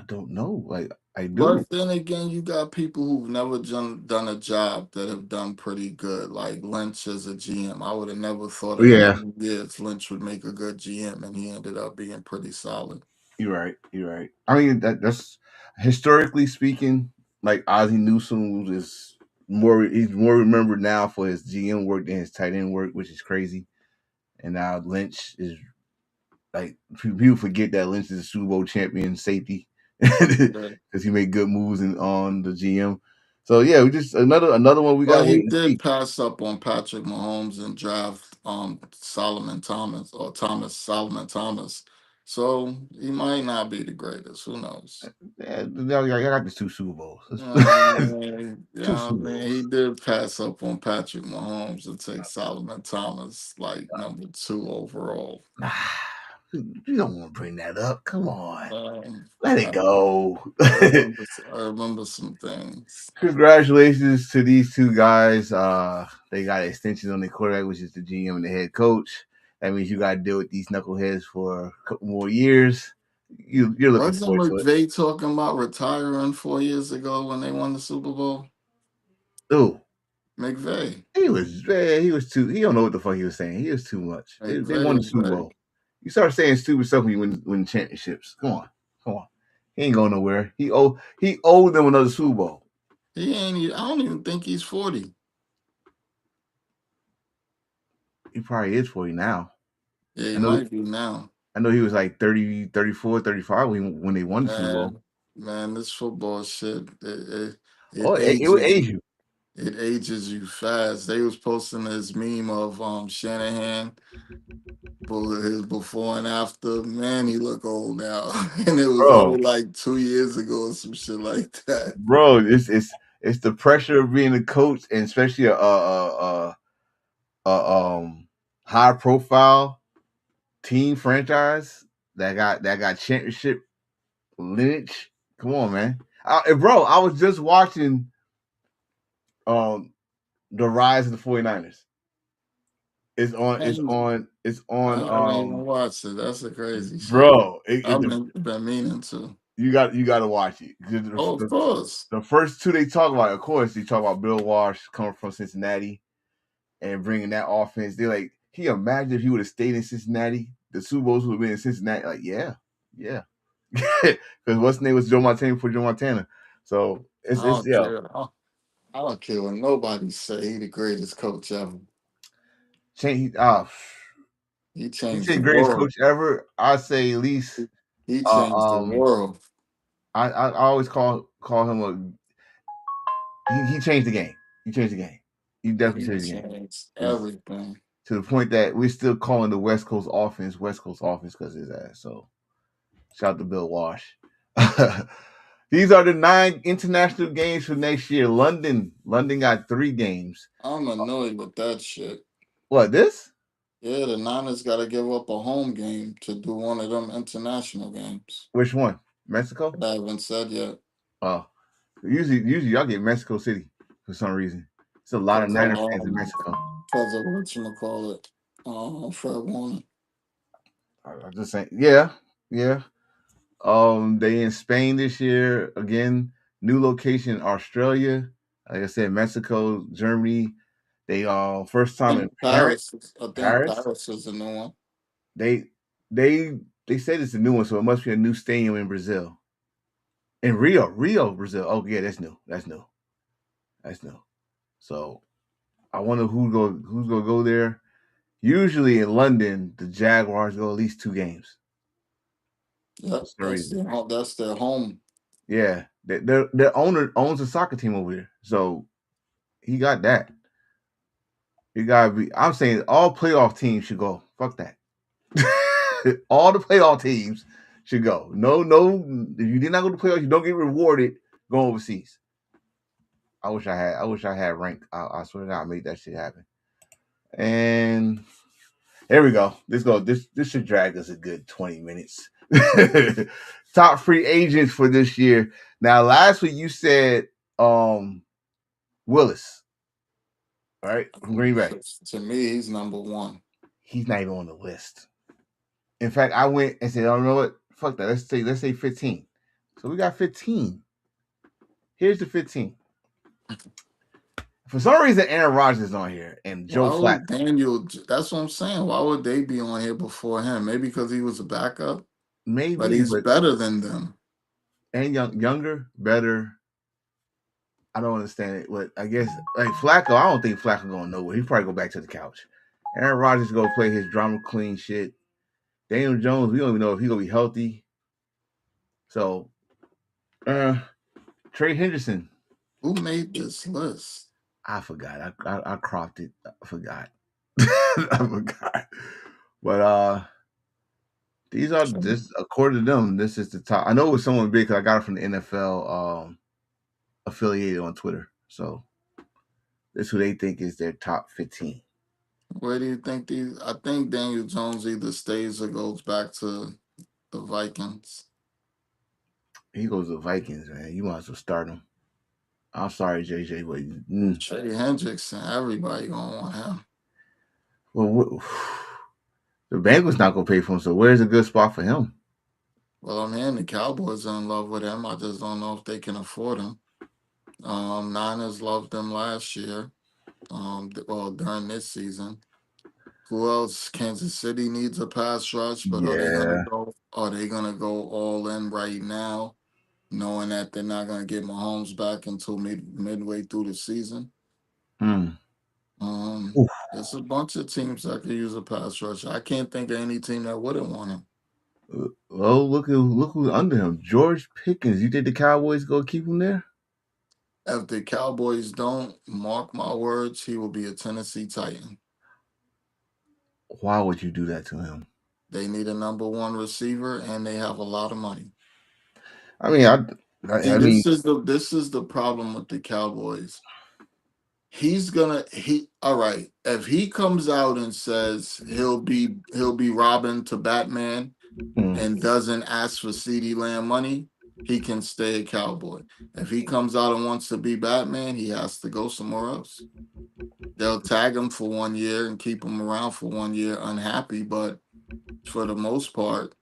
don't know. Like I do. But then again, you got people who've never done a job that have done pretty good, like Lynch as a GM. I would have never thought in a Yeah, million years Lynch would make a good GM, and he ended up being pretty solid. you're right. You're right. I mean that's historically speaking, like Ozzie Newsome is more. He's more remembered now for his GM work than his tight end work, which is crazy. And now Lynch is like people forget that Lynch is a Super Bowl champion safety Yeah. because he made good moves on the GM. So yeah, we just another one we got But to he wait and did see. pass up on Patrick Mahomes and draft Solomon Thomas or Thomas Solomon Thomas. So he might not be the greatest. Who knows? Yeah, I got the 2 Super Bowls. Two Yeah, I Super mean, Bowls. he did pass up on Patrick Mahomes to take Solomon Thomas like number 2 overall. You don't want to bring that up. Come on, Um, let it I, go. I remember some things. Congratulations to these 2 guys. They got extensions on their quarterback, which is the GM and the head coach. That means you got to deal with these knuckleheads for a couple more years. You're looking Wasn't forward to it. McVay talking about retiring 4 years ago when they won the Super Bowl? Ooh, McVay. he was too. He don't know what the fuck he was saying. He was too much. They won the McVay, Super like, Bowl. You start saying stupid stuff when you win championships. Come on. He ain't going nowhere. He owed them another Super Bowl. he ain't. I don't even think he's 40. He probably is 40 now. Yeah, I he know. might be now. I know he was like 30, 34, 35 when they won the Super Bowl. Man, this football shit, Oh, it it would ages age you. you, It ages you fast. They was posting this meme of Shanahan, his before and after. Man, he look old now, and it was bro. only like 2 years ago or some shit like that. Bro, it's the pressure of being a coach, and especially a high profile team franchise that got championship lineage. Come on, man. Bro, I was just watching the rise of the 49ers. It's on it's And on it's on I haven't even watched it. That's a crazy shit. bro, I've been meaning to. you got to watch it. Oh, of course. The first 2 they talk about, of course, they talk about Bill Walsh coming from Cincinnati and bringing that offense. They're like, can you imagine if he would have stayed in Cincinnati? The Super Bowls would have been in Cincinnati. Like, yeah. Because what's his name was Joe Montana before Joe Montana. So I it's don't yeah. care. I don't care what nobody say. He the greatest coach ever. Change. He You changed say the greatest world. coach ever? I say at least. He Uh, changed the world. I always call him he changed the game. He changed the game. He definitely He changed the game. changed It's everything. to the point that we're still calling the West Coast offense because of his ass. So shout out to Bill Walsh. These are the 9 international games for next year. London got 3 games. I'm annoyed with that shit. What this? Yeah, the Niners got to give up a home game to do one of them international games. Which one? Mexico? I haven't said yet. Oh, usually y'all get Mexico City for some reason. It's a lot of Niner fans in Mexico. Because of whatchamacallit, Fred Warner. I'm just saying, yeah. They in Spain this year again. New location Australia. Like I said, Mexico, Germany. They first time in Paris. I think Paris. Paris is a new one. They said it's a new one, so it must be a new stadium in Brazil. In Rio, Brazil. Oh yeah, that's new. That's new. So I wonder who's gonna go there. Usually in London, the Jaguars go at least 2 games. Yep, For some reason. that's their home. Yeah, their owner owns a soccer team over there, so he got that. You gotta be. I'm saying all playoff teams should go. Fuck that. All the playoff teams should go. No. If you did not go to playoffs, you don't get rewarded going overseas. I wish I had rank. I swear to God, I made that shit happen. And there we go. This should drag us a good 20 minutes. Top free agents for this year. Now, last week you said Willis, all right, from Green Bay. To me, he's number one. He's not even on the list. In fact, I went and said, "Oh, you know what? Fuck that. Let's say 15." So we got 15. Here's the 15. For some reason, Aaron Rodgers is on here and Joe Why Flacco. would Daniel? That's what I'm saying. Why would they be on here before him? Maybe because he was a backup, but Maybe, he's but better than them. and younger, better. I don't understand it, but I guess like Flacco, I don't think Flacco going nowhere. He probably go back to the couch. Aaron Rodgers go play his drama clean shit. Daniel Jones, we don't even know if he gonna be healthy. So, Trey Henderson, Who made this list? I forgot. I cropped it. I forgot. I forgot. But these are this according to them. This is the top. I know it was someone big because I got it from the NFL affiliated on Twitter. So this is who they think is their top 15. Where do you think these? I think Daniel Jones either stays or goes back to the Vikings. He goes to the Vikings, man. You might as well start him. I'm sorry, JJ, but Trey Hendrickson, everybody gonna want him. well, the Bengals not gonna pay for him. So where's a good spot for him? Well, I'm hearing the Cowboys are in love with him. I just don't know if they can afford him. Niners loved him last year. Well, during this season. Who else? Kansas City needs a pass rush, but are they gonna Yeah. go? Are they gonna go all in right now, knowing that they're not gonna get Mahomes back until midway through the season? Oof. There's a bunch of teams that could use a pass rush. I can't think of any team that wouldn't want him. Well, look who's under him. George Pickens. You think the Cowboys go keep him there? If the Cowboys don't, mark my words, he will be a Tennessee Titan. Why would you do that to him? They need a number one receiver, and they have a lot of money. I mean, See, I mean, this is the problem with the Cowboys. All right. If he comes out and says he'll be Robin to Batman and doesn't ask for CeeDee Lamb money, he can stay a Cowboy. If he comes out and wants to be Batman, he has to go somewhere else. They'll tag him for 1 year and keep him around for 1 year unhappy, but for the most part,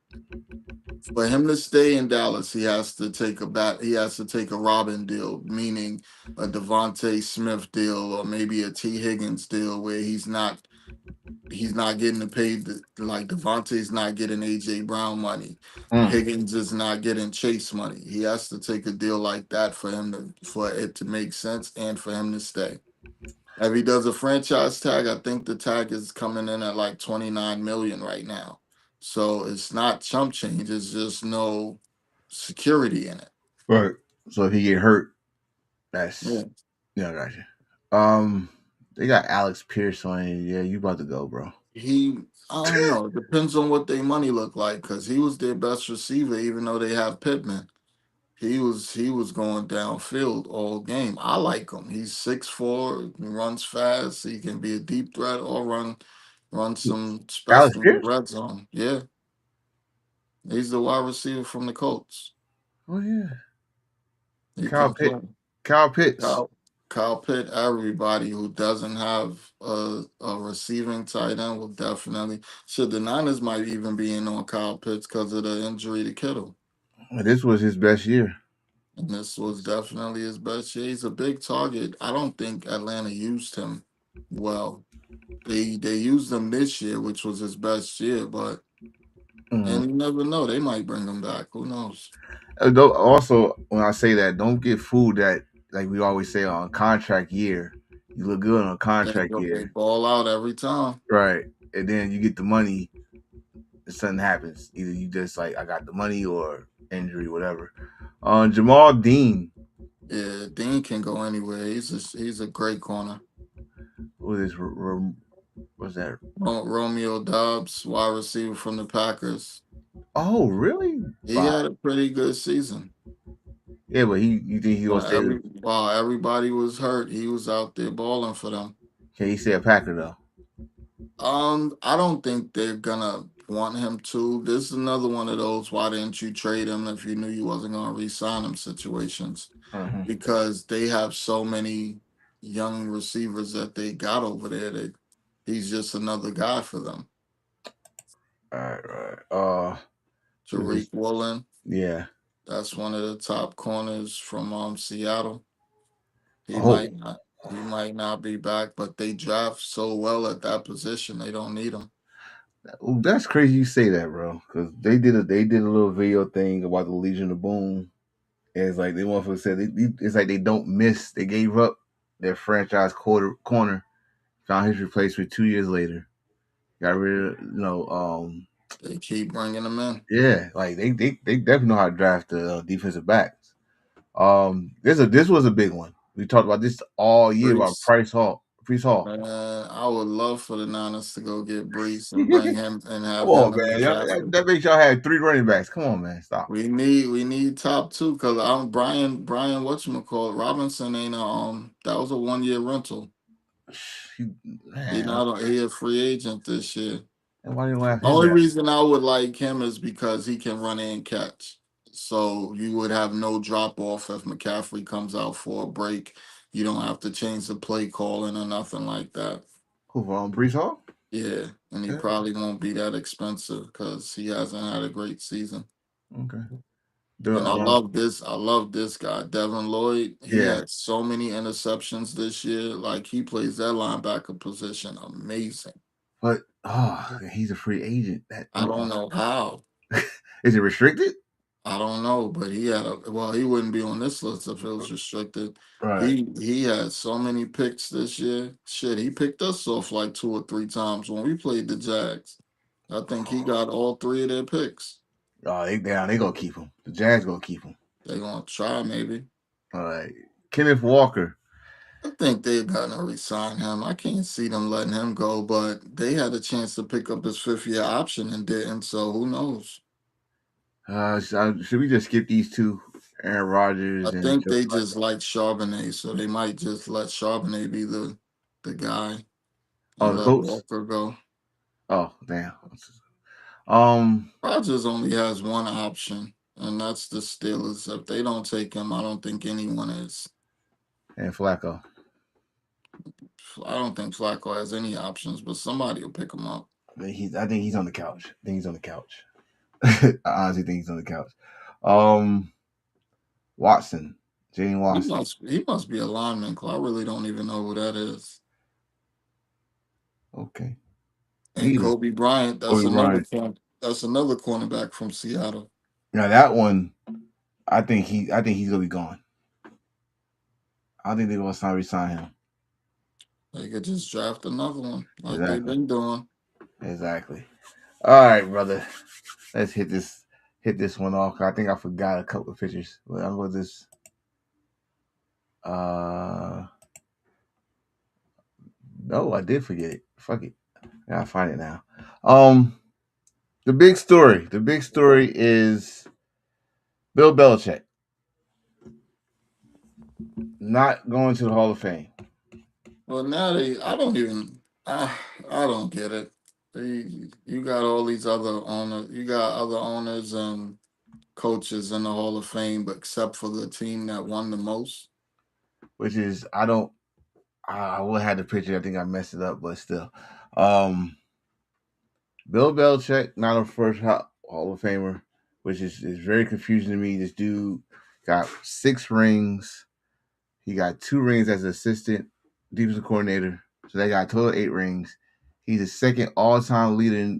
for him to stay in Dallas, he has to take a Robin deal, meaning a Devontae Smith deal or maybe a T. Higgins deal where he's not getting paid like Devontae's not getting AJ Brown money. Higgins is not getting Chase money. He has to take a deal like that for it to make sense and for him to stay. If he does a franchise tag, I think the tag is coming in at like 29 million right now. So it's not chump change. It's just no security in it. right. So if he get hurt, that's Yeah. gotcha. They got Alex Pierce on it. Yeah, you about to go, bro. I don't know. It depends on what their money look like because he was their best receiver, even though they have Pittman. He was going downfield all game. I like him. He's 6'4", runs fast. He can be a deep threat or run some Alex special in the Pierce? red zone. Yeah. He's the wide receiver from the Colts. Oh yeah. He Kyle can Pitt. play. Kyle Pitts. Kyle Pitt, everybody who doesn't have a receiving tight end will definitely. Shit, the Niners might even be in on Kyle Pitts because of the injury to Kittle. This was his best year. And this was definitely his best year. He's a big target. I don't think Atlanta used him well. They used him this year, which was his best year, but and you never know. They might bring him back. Who knows? Also, when I say that, don't get fooled that, like we always say, on contract year, you look good on a contract They year. ball out every time. Right. And then you get the money and something happens. Either you just like, I got the money or injury, whatever. Jamal Dean. Yeah, Dean can go anywhere. He's a great corner. What is what's that? Romeo Doubs, wide receiver from the Packers. Oh, really? He had a pretty good season. Yeah, but you think he gonna stay? While everybody was hurt, he was out there balling for them. Can he stay a Packer though? I don't think they're gonna want him to. This is another one of those why didn't you trade him if you knew you wasn't gonna re-sign him situations. Because they have so many young receivers that they got over there. He's just another guy for them. All right. Who's this? Tariq Woolen, Yeah. that's one of the top corners from Seattle. He Oh, might not he might not be back, but they draft so well at that position, they don't need him. that's crazy you say that, bro. Because they did a little video thing about the Legion of Boom. And it's like they motherfuckers said it's like they don't miss. They gave up their franchise corner, found his replacement 2 years later. Got rid of They keep bringing him in. yeah, like they definitely know how to draft the defensive backs. This was a big one. We talked about this all year about Brees, Price Hall. man, I would love for the Niners to go get Brees and bring Come him and have him on, and man. McCaffrey. That makes y'all have 3 running backs. Come on, man. Stop. We need top two because I'm Brian whatchamacallit, Robinson ain't that was a 1 year rental. Man, He a free agent this year. why do you have him Only back? reason I would like him is because he can run and catch. So you would have no drop off if McCaffrey comes out for a break. You don't have to change the play calling or nothing like that. Who Brees Hall? Yeah, and he Yeah. probably won't be that expensive because he hasn't had a great season. Okay. And I love this guy, Devin Lloyd. He Yeah, had so many interceptions this year. Like he plays that linebacker position amazing. but he's a free agent. I don't know how. Is it restricted? I don't know, but he wouldn't be on this list if it was restricted. Right. He had so many picks this year. Shit, he picked us off like 2 or 3 times when we played the Jags. I think he got all 3 of their picks. Oh, they gonna keep him. The Jags gonna keep him. They're gonna try maybe. All right. Kenneth Walker. I think they're gonna resign him. I can't see them letting him go, but they had a chance to pick up his 5th-year option and didn't, so who knows? Should we just skip these two? Aaron Rodgers I and think Joe they Flacco? just like Charbonnet, so they might just let Charbonnet be the guy Oh, and the let Colts. Walker go. Oh, damn. Um, Rodgers only has one option, and that's the Steelers. If they don't take him, I don't think anyone is. and Flacco. I don't think Flacco has any options, but somebody will pick him up. I think he's on the couch. I think he's on the couch. I honestly think he's on the couch. Watson, Jane Watson. He must be a lineman, 'cause I really don't even know who that is. Okay. And Neither. Kobe Bryant, Kobe Bryant. that's another cornerback from Seattle. Now that one, I think he's gonna be gone. I think they're gonna resign him. They could just draft another one like Exactly. they've been doing. Exactly. All right, brother. Let's hit this one off. I think I forgot a couple of pictures. But I'm gonna just no, I did forget it. Fuck it. I gotta find it now. The big story. The big story is Bill Belichick not going to the Hall of Fame. Well, now I don't get it. You got all these other owners, you got other owners and coaches in the Hall of Fame, but except for the team that won the most. Which is I will have the picture. I think I messed it up, but still. Bill Belichick, not a first Hall of Famer, which is very confusing to me. This dude got 6 rings. He got 2 rings as an assistant defensive coordinator. So they got total 8 rings. He's the second all-time leader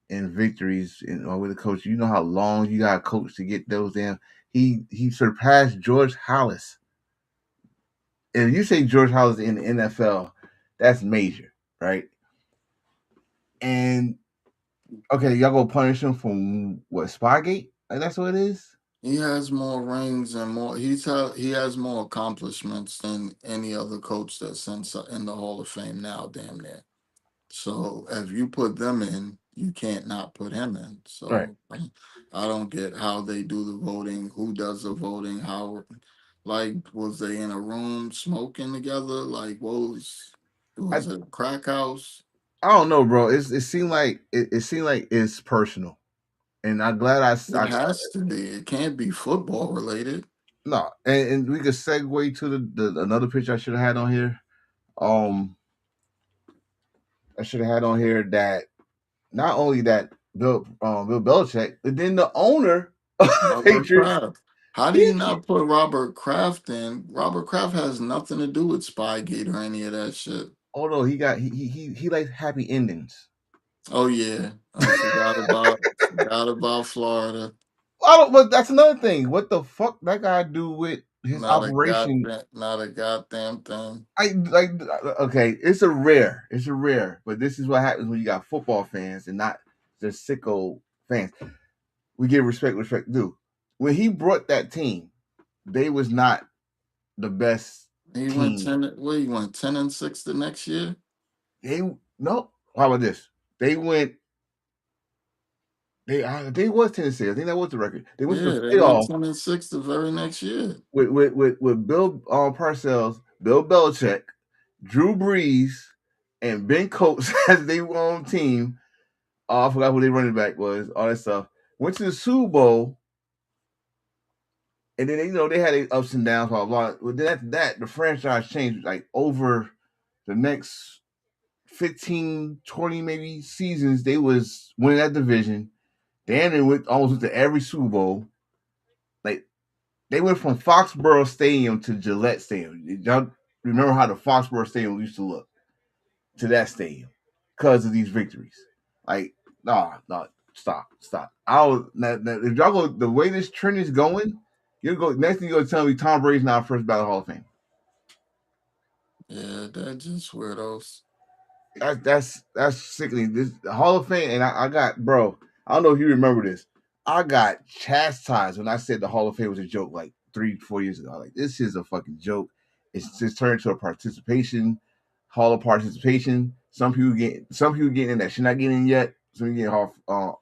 in victories with the coach. You know how long you got to coach to get those damn. He surpassed George Halas. If you say George Halas in the NFL, that's major, right? And okay, y'all go punish him from what, Spygate? Like that's what it is. He has more rings and he has more accomplishments than any other coach that's in the Hall of Fame now, damn near. So if you put them in, you can't not put him in. Right. So I don't get how they do the voting, who does the voting, how was they in a room smoking together? Like was it a crack house? I don't know, bro. It seemed like it's personal, and I'm glad It has to be. It can't be football related. no, and we could segue to the another picture I should have had on here. Um, I should have had on here that not only that Bill Belichick, but then the owner of the Robert Patriots. Kraft. How do He, you not put Robert Kraft in? Robert Kraft has nothing to do with Spygate or any of that shit. oh no, he likes happy endings. Oh yeah, I forgot about Florida. I don't, but that's another thing. What the fuck that guy do with his operation? Not a goddamn thing. I like okay, it's a rare, but this is what happens when you got football fans and not the sicko fans. We give respect due. When he brought that team, they was not the best He went team. 10. What he went 10-6 the next year. They no. How about this? They went. They was Tennessee. I think that was the record. They went to Yeah, the they went playoff 10-6 the very next year. with Bill Parcells, Bill Belichick, Drew Brees, and Ben Coates as their own team. I forgot who their running back was. All that stuff. Went to the Super Bowl, and then they had their ups and downs. Blah blah. But then after that, the franchise changed like over the next 15, 20 maybe seasons. They was winning that division. Then they almost went to every Super Bowl. Like they went from Foxborough Stadium to Gillette Stadium. Y'all remember how the Foxborough Stadium used to look to that stadium because of these victories. Like, no, stop. If y'all go the way this trend is going, you go next thing you're gonna tell me Tom Brady's not first ballot Hall of Fame. Yeah, they're just weirdos. That's sickening. This Hall of Fame, and I got bro. I don't know if you remember this. I got chastised when I said the Hall of Fame was a joke like 3-4 years ago. Like this is a fucking joke. It's just turned to a participation Hall of Participation. Some people getting in that should not getting in yet. Some people getting off.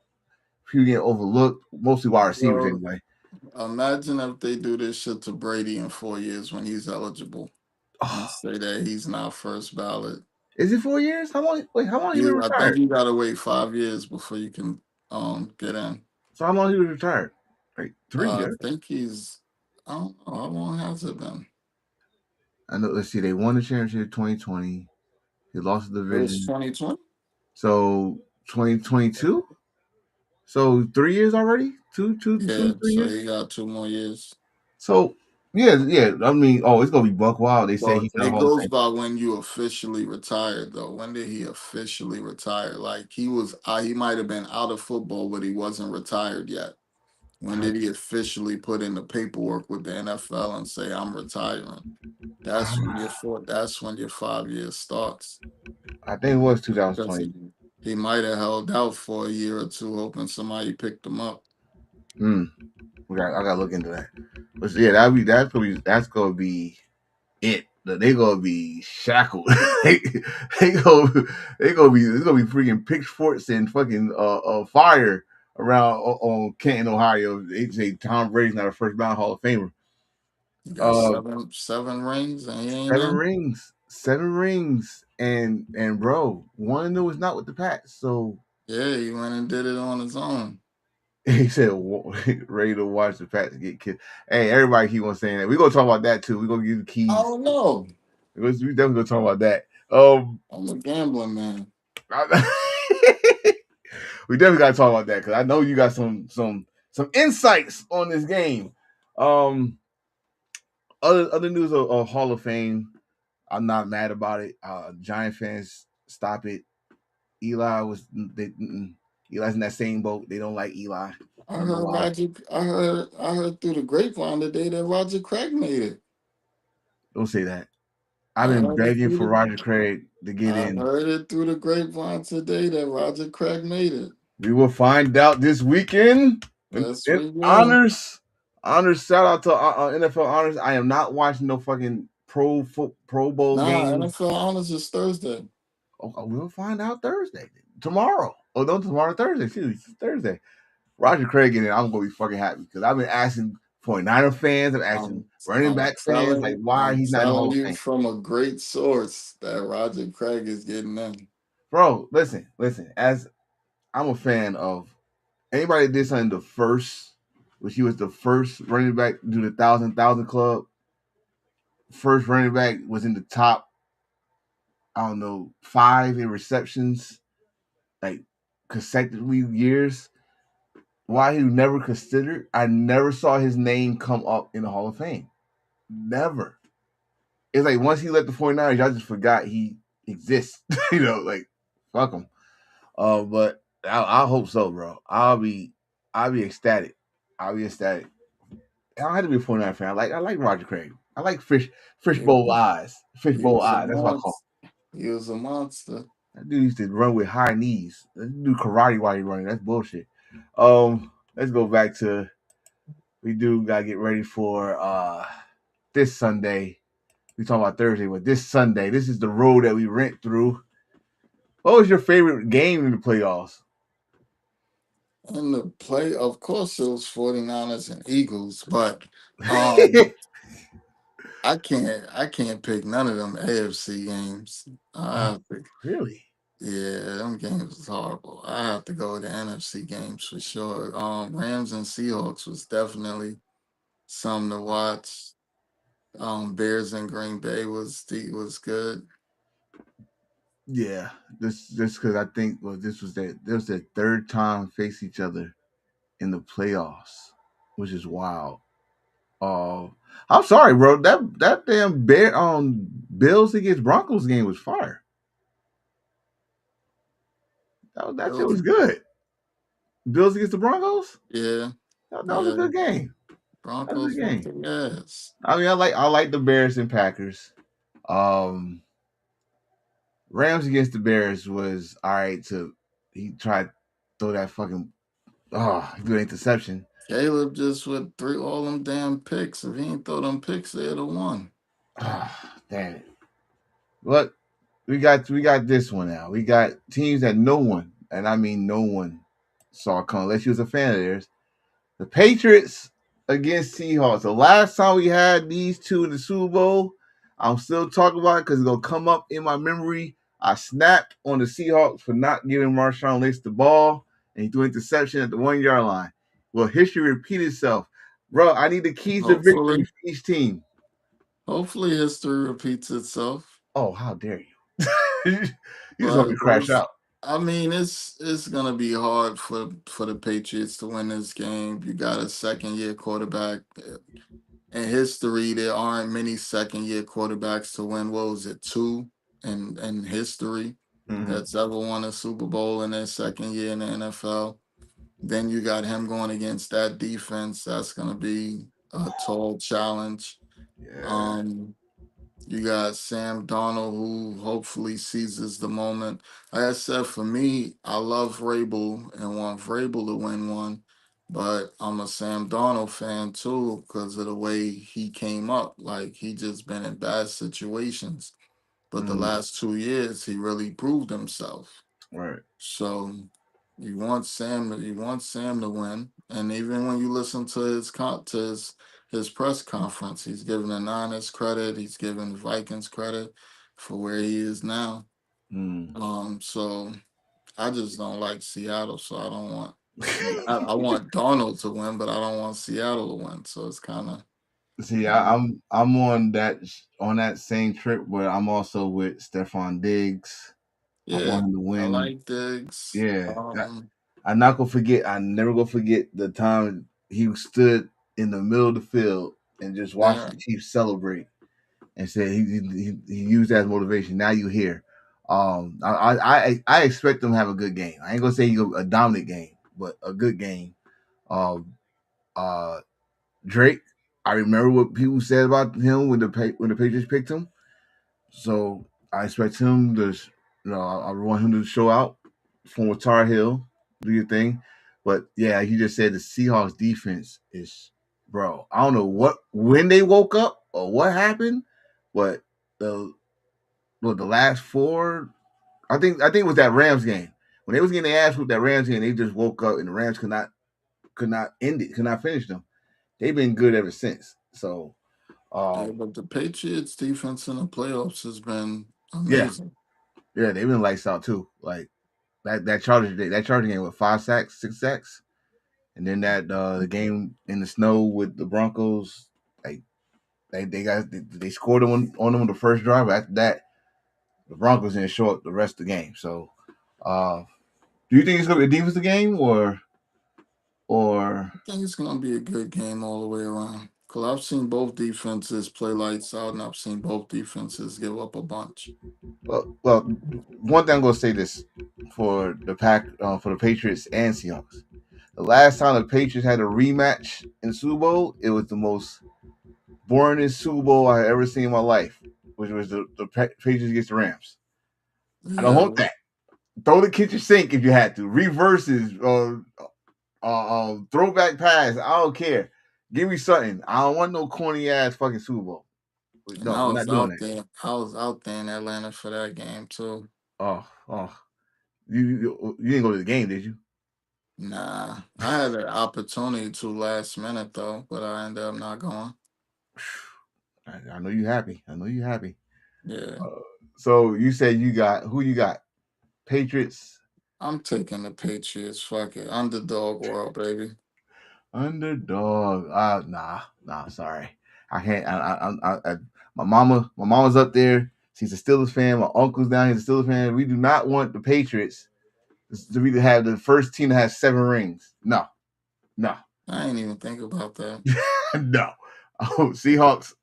People getting overlooked. Mostly wide receivers Well, anyway. imagine if they do this shit to Brady in 4 years when he's eligible and Oh, say that he's not first ballot. is it 4 years? How long? Wait, how long he been I think retired? you gotta wait 5 years before you can get in. So how long he was retired? Like 3 I years. think I don't know how long has it been. I know. Let's see. They won the championship 2020. They lost the It was division. 2020. So 2022. So 3 years already. Yeah, 3 so years. he got 2 more years. So yeah. I mean, it's gonna be Buck Wild. They say Well, he's not a it Hall of goes Fame. by when you officially retired, though. When did he officially retire? Like he might have been out of football, but he wasn't retired yet. When I, did he officially put in the paperwork with the NFL and say I'm retiring? That's when your 5 years starts. I think it was Because 2020. he might have held out for a year or two, hoping somebody picked him up. I gotta look into that. But yeah, that's gonna be it. They gonna be shackled. they gonna be there's gonna be freaking pitchforks and fucking fire around on Canton, Ohio. They say Tom Brady's not a first round Hall of Famer. He got Uh, seven rings and he ain't seven in. rings, seven rings, and bro, one of them was not with the Pats. So Yeah, he went and did it on his own. he said, ready to watch the Pats get killed. Hey, everybody keep on saying that. We're gonna talk about that too. We're gonna give the keys. I don't know. We definitely gonna talk about that. I'm a gambling man. We definitely gotta talk about that because I know you got some insights on this game. Other news of Hall of Fame. I'm not mad about it. Giant fans, stop it. Eli's in that same boat. They don't like Eli. I heard through the grapevine today that Roger Craig made it. Don't say that. I've I been heard it begging through for the Roger Craig to get I in. heard it through the grapevine today that Roger Craig made it. We will find out this weekend. That's In what honors. Shout out to NFL honors. I am not watching no fucking Pro Bowl game. NFL honors is Thursday. We'll find out Thursday. Tomorrow. Oh, no, tomorrow, Thursday. Excuse me, Thursday. Roger Craig in it, I'm going to be fucking happy because I've been asking 49er fans, I'm asking running back fans, like, why he's not in the Hall of you Fame. from a great source that Roger Craig is getting in. Bro, listen. As I'm a fan of anybody that did something the first, which he was the first running back to do the 1,000 club. First running back was in the top I don't know, 5 interceptions, like consecutively years. Why he was never considered? I never saw his name come up in the Hall of Fame. Never. It's like once he left the 49ers, y'all just forgot he exists. Like fuck him. But I hope so, bro. I'll be ecstatic. I'll be ecstatic. I don't have to be a 49 fan. I like Roger Craig. I like fishbowl eyes. He Fishbowl was a eyes. That's what I call monster. He was a monster. that dude used to run with high knees. That do karate while he running. That's bullshit. Let's go back to we do gotta get ready for this Sunday. We talking about Thursday, but this Sunday, this is the road that we went through. What was your favorite game in the playoffs? In the play, of course, it was 49ers and Eagles, but um, I can't pick none of them AFC games. I Oh, have to, really? yeah, them games was horrible. I have to go with the NFC games for sure. Rams and Seahawks was definitely something to watch. Bears and Green Bay was good. Yeah, this because I think this was their third time face each other in the playoffs, which is wild. Uh, I'm sorry, bro. That damn bear Bills against Broncos game was fire. That shit Bills, was good. Bills against the Broncos. yeah, That was a yeah. good game. That was a Broncos good whooped game. their ass. I mean, I like the Bears and Packers. Um, Rams against the Bears was all right. He tried to throw that fucking he threw an interception. Caleb just with three all them damn picks. If he ain't throw them picks, they'd have won. Damn it. But we got this one now. We got teams that no one, and I mean no one, saw come unless you was a fan of theirs. The Patriots against Seahawks. The last time we had these two in the Super Bowl, I'm still talking about it because it's gonna come up in my memory. I snapped on the Seahawks for not giving Marshawn Lynch the ball, and he threw an interception at the 1 yard line. Well, history repeat itself, bro. I need the keys to victory Hopefully, for each team. hopefully history repeats itself. Oh, how dare you! You just want me But to crash those, out. I mean, it's gonna be hard for the Patriots to win this game. You got a second year quarterback. In history, there aren't many second year quarterbacks to win. What was it, two in history Mm-hmm. that's ever won a Super Bowl in their second year in the NFL? Then you got him going against that defense. That's going to be a tall challenge. Yeah. Um, you got Sam Darnold, who hopefully seizes the moment. Like I said, for me, I love Vrabel and want Vrabel to win one, but I'm a Sam Darnold fan too because of the way he came up. Like he just been in bad situations, but the Mm, last 2 years he really proved himself. right. So you want Sam to win. And even when you listen to his press conference, he's giving the Niners credit, he's giving the Vikings credit for where he is now. Mm. So I just don't like Seattle, so I don't want I want Donald to win, but I don't want Seattle to win. So it's kind of See, uh, I'm on that same trip, but I'm also with Stephon Diggs. I yeah, want him to I win. like Diggs. Yeah, I'm not gonna forget. I never gonna forget the time he stood in the middle of the field and just watched Yeah, the Chiefs celebrate and said he used that as motivation. Now you here. I expect him to have a good game. I ain't gonna say a dominant game, but a good game. Um, uh, Drake. I remember what people said about him when the Patriots picked him. So I expect him to, I want him to show out from Tar Heel, do your thing. But yeah, he just said the Seahawks defense is, bro. I don't know when they woke up or what happened, but the the last four, I think it was that Rams game when they was getting their ass with that Rams game. They just woke up and the Rams could not end it, could not finish them. They've been good ever since. So yeah, um, but the Patriots defense in the playoffs has been yeah, amazing. yeah, they've been lights out too. Like that Charger game with 5 sacks, 6 sacks, and then that the game in the snow with the Broncos, like they scored on them on the first drive. After that, the Broncos didn't show up the rest of the game. So, uh, do you think it's gonna be a defensive game or I think it's going to be a good game all the way around. Because I've seen both defenses play lights out, and I've seen both defenses give up a bunch. well, one thing I'm gonna say this for the for the Patriots and Seahawks. The last time the Patriots had a rematch in the Super Bowl, it was the most boringest Super Bowl I ever seen in my life, which was the Patriots against the Rams. I don't Yeah, want that. Throw the kitchen sink if you had to. Reverses, throwback pass. I don't care. Give me something. I don't want no corny ass fucking Super Bowl. and No, we're not doing that. I was out there in Atlanta for that game too. Oh. You didn't go to the game, did you? Nah, I had an opportunity to last minute though, but I ended up not going. I know you happy. I know you happy. Yeah, So you said you got who you got? Patriots I'm taking the Patriots. Fuck it, underdog world, baby. underdog. Nah. Sorry, I can't. My mama's up there. She's a Steelers fan. My uncle's down here, a Steelers fan. We do not want the Patriots to really have the first team that has 7 rings. No, I ain't even think about that. no. Oh, Seahawks.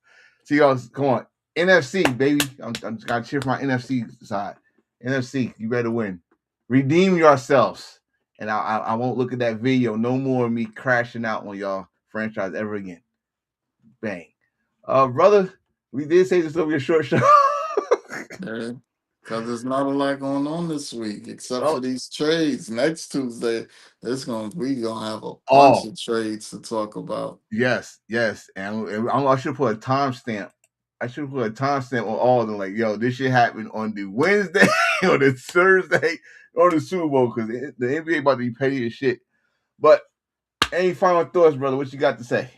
Come on, NFC baby. I'm gotta cheer for my NFC side. NFC, you better win. Redeem yourselves, and I won't look at that video no more of me crashing out on y'all franchise ever again. Bang, brother. We did say this will be a short show. Yeah, because there's not a lot going on this week except for oh, these trades. Next Tuesday, we gonna have a bunch oh, of trades to talk about. yes, and I should put a timestamp. I should put a timestamp on all of them. Like, yo, this shit happened on the Wednesday or the Thursday or the Super Bowl because the NBA about to be petty as shit. But any final thoughts, brother? What you got to say?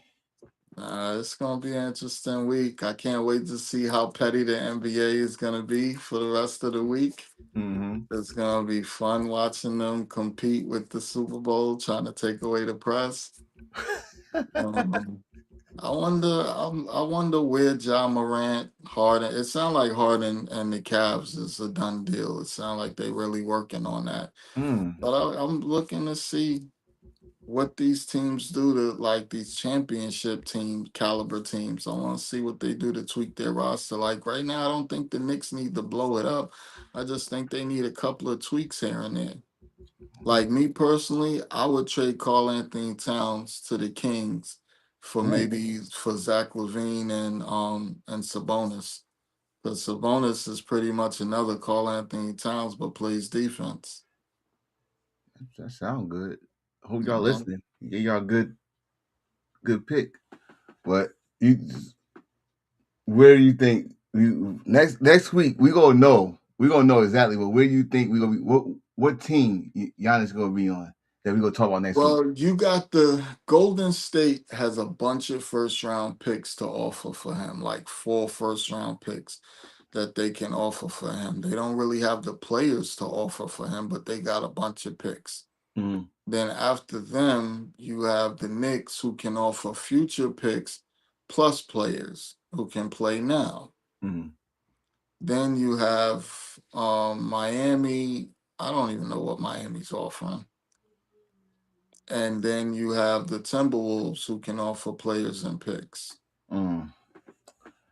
It's gonna be an interesting week. I can't wait to see how petty the NBA is gonna be for the rest of the week. Mm-hmm. It's gonna be fun watching them compete with the Super Bowl, trying to take away the press. Um, I wonder where John Morant, Harden. It sounds like Harden and the Cavs is a done deal. It sounds like they really working on that. Mm. But I'm looking to see what these teams do to like these championship team caliber teams. I want to see what they do to tweak their roster. Like right now, I don't think the Knicks need to blow it up. I just think they need a couple of tweaks here and there. Like me personally, I would trade Carl Anthony Towns to the Kings for Ooh, maybe for Zach Levine and Sabonis. Because Sabonis is pretty much another Carl Anthony Towns but plays defense. that sounds good. Hope You y'all know? listening. Get y'all good pick. But you, where do you think next week we gonna know exactly. But where do you think we gonna be? What team Giannis gonna be on that we gonna talk about next week? Well, you got the Golden State has a bunch of first round picks to offer for him, like 4 first round picks that they can offer for him. They don't really have the players to offer for him, but they got a bunch of picks. Mm, Then after them, you have the Knicks who can offer future picks plus players who can play now. mm. Then you have Miami. I don't even know what Miami's offering. And then you have the Timberwolves who can offer players and picks. Mm.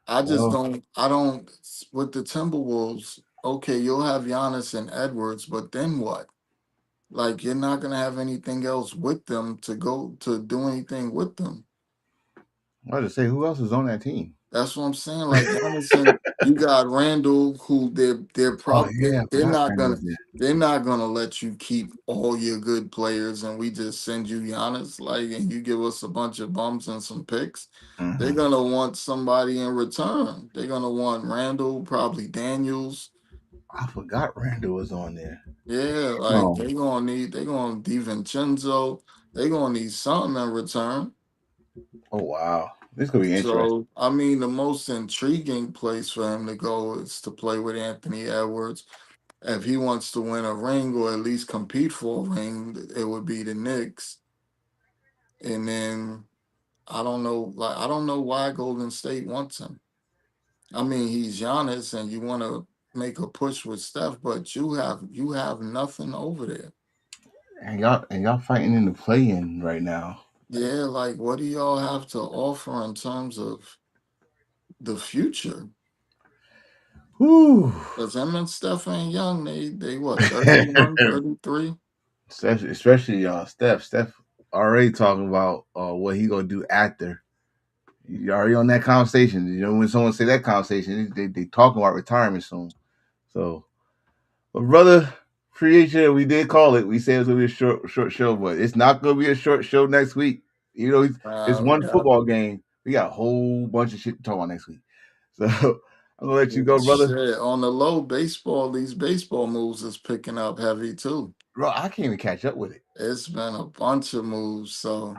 I just Well, don't. I don't with the Timberwolves. Okay, you'll have Giannis and Edwards, but then what? Like you're not gonna have anything else with them to go to do anything with them. I just say who else is on that team? That's what I'm saying. Like Giannis and you got Randall, who they're Oh probably yeah, I they're forgot not Randall was gonna there. they're not gonna let you keep all your good players and we just send you Giannis like and you give us a bunch of bums and some picks. They're Mm-hmm. gonna want somebody in return. They're gonna want Randall, probably Daniels. I forgot Randall was on there. Yeah, like Oh, they're gonna DiVincenzo. They're gonna need something in return. oh wow, this could be interesting. So, I mean, the most intriguing place for him to go is to play with Anthony Edwards. If he wants to win a ring or at least compete for a ring, it would be the Knicks. And then I don't know why Golden State wants him. I mean, he's Giannis, and you want to make a push with Steph, but you have nothing over there. And y'all fighting in the play-in right now. Yeah, like what do y'all have to offer in terms of the future? Whew. Because him and Steph ain't young. They what, 31, 33? especially Steph. Steph already talking about what he gonna do after. You already on that conversation. You know, when someone say that conversation, they talking about retirement soon. So, but brother, appreciate you. We did call it. We said it was gonna be a short show, but it's not gonna be a short show next week. You know, it's We one got football game. We got a whole bunch of shit to talk about next week. So I'm gonna let you go, brother. shit on the low. Baseball, these baseball moves is picking up heavy too. Bro, I can't even catch up with it. It's been a bunch of moves. So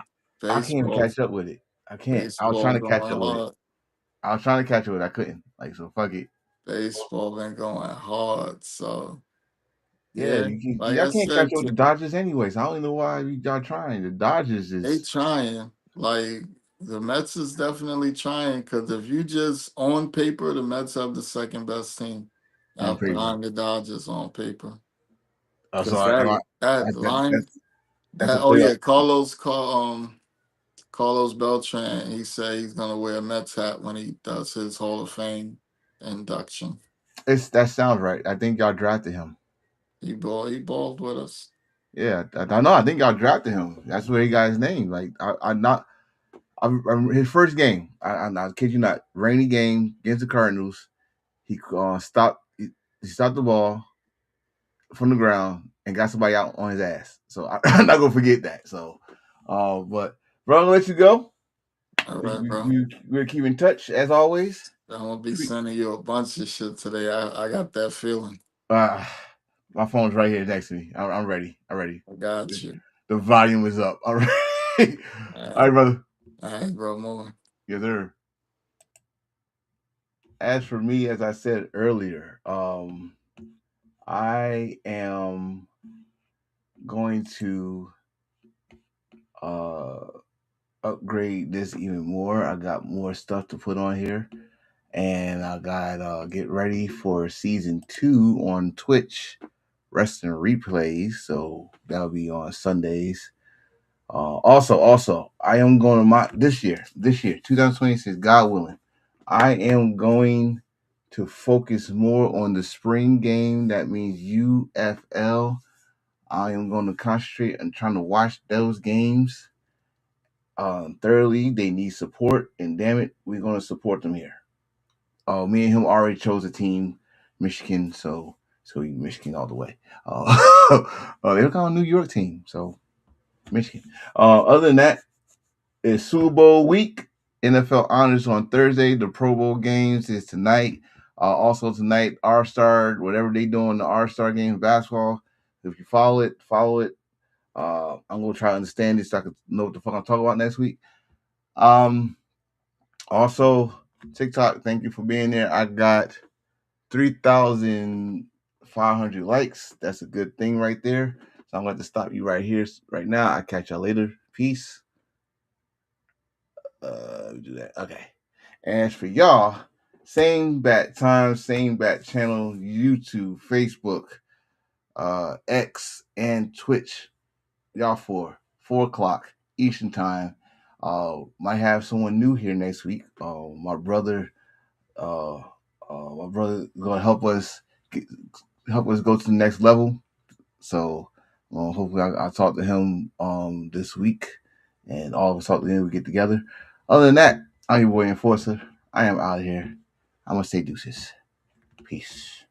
I can't even baseball, catch up with it. I can't. I was baseball trying to catch going up with it. hard. I was trying to catch up with it. I couldn't. Like, so fuck it. Baseball been going hard. So Yeah, yeah, like y'all I can't catch said, up with the Dodgers anyways. I don't even know why y'all trying. The Dodgers they is trying. Like the Mets is definitely trying because if you just on paper, the Mets have the second best team on out paper. behind the Dodgers on paper. So Because that line that's a that oh playoff. yeah, Carlos Beltran, he said he's gonna wear a Mets hat when he does his Hall of Fame induction. That sounds right. I think y'all drafted him. He balled with us. Yeah, I know. I think y'all drafted him. That's where he got his name. Like his first game. I kid you not. Rainy game against the Cardinals. He he stopped the ball from the ground and got somebody out on his ass. So I'm not gonna forget that. So, but bro, I'm gonna let you go. All We, right, we, bro. we, we'll keep in touch as always. I'm gonna be sending you a bunch of shit today. I got that feeling. Uh, my phone's right here next to me. I'm ready. I'm ready. I got you. The volume is up. All right. All All right, right, brother. all right, bro. More. Yes, sir. As for me, as I said earlier, I am going to uh upgrade this even more. I got more stuff to put on here. And I got get ready for season 2 on Twitch, Wrestling Replays. So that'll be on Sundays. Also, I am going to this year, 2026, God willing, I am going to focus more on the spring game. That means UFL. I am going to concentrate on trying to watch those games thoroughly. They need support, and damn it, we're going to support them here. Me and him already chose a team, Michigan, so we Michigan all the way. They're called a New York team, so Michigan. Other than that, it's Super Bowl week. NFL honors on Thursday. The Pro Bowl games is tonight. Also tonight, R Star, whatever they doing, the R Star game basketball. If you follow it, follow it. I'm gonna try to understand this so I can know what the fuck I'm talking about next week. Also TikTok, thank you for being there. I got 3,500 likes. That's a good thing right there. So I'm going to stop you right here, right now. I'll catch y'all later. Peace. Do that. Okay. And as for y'all, same bat time, same bat channel, YouTube, Facebook, X, and Twitch. Y'all for 4 o'clock Eastern time. Might have someone new here next week. My brother gonna help us go to the next level. So hopefully I'll talk to him this week, and all of us talk to him. We get together. Other than that, I'm your boy Enforcer. I am out of here. I'm gonna say deuces. Peace.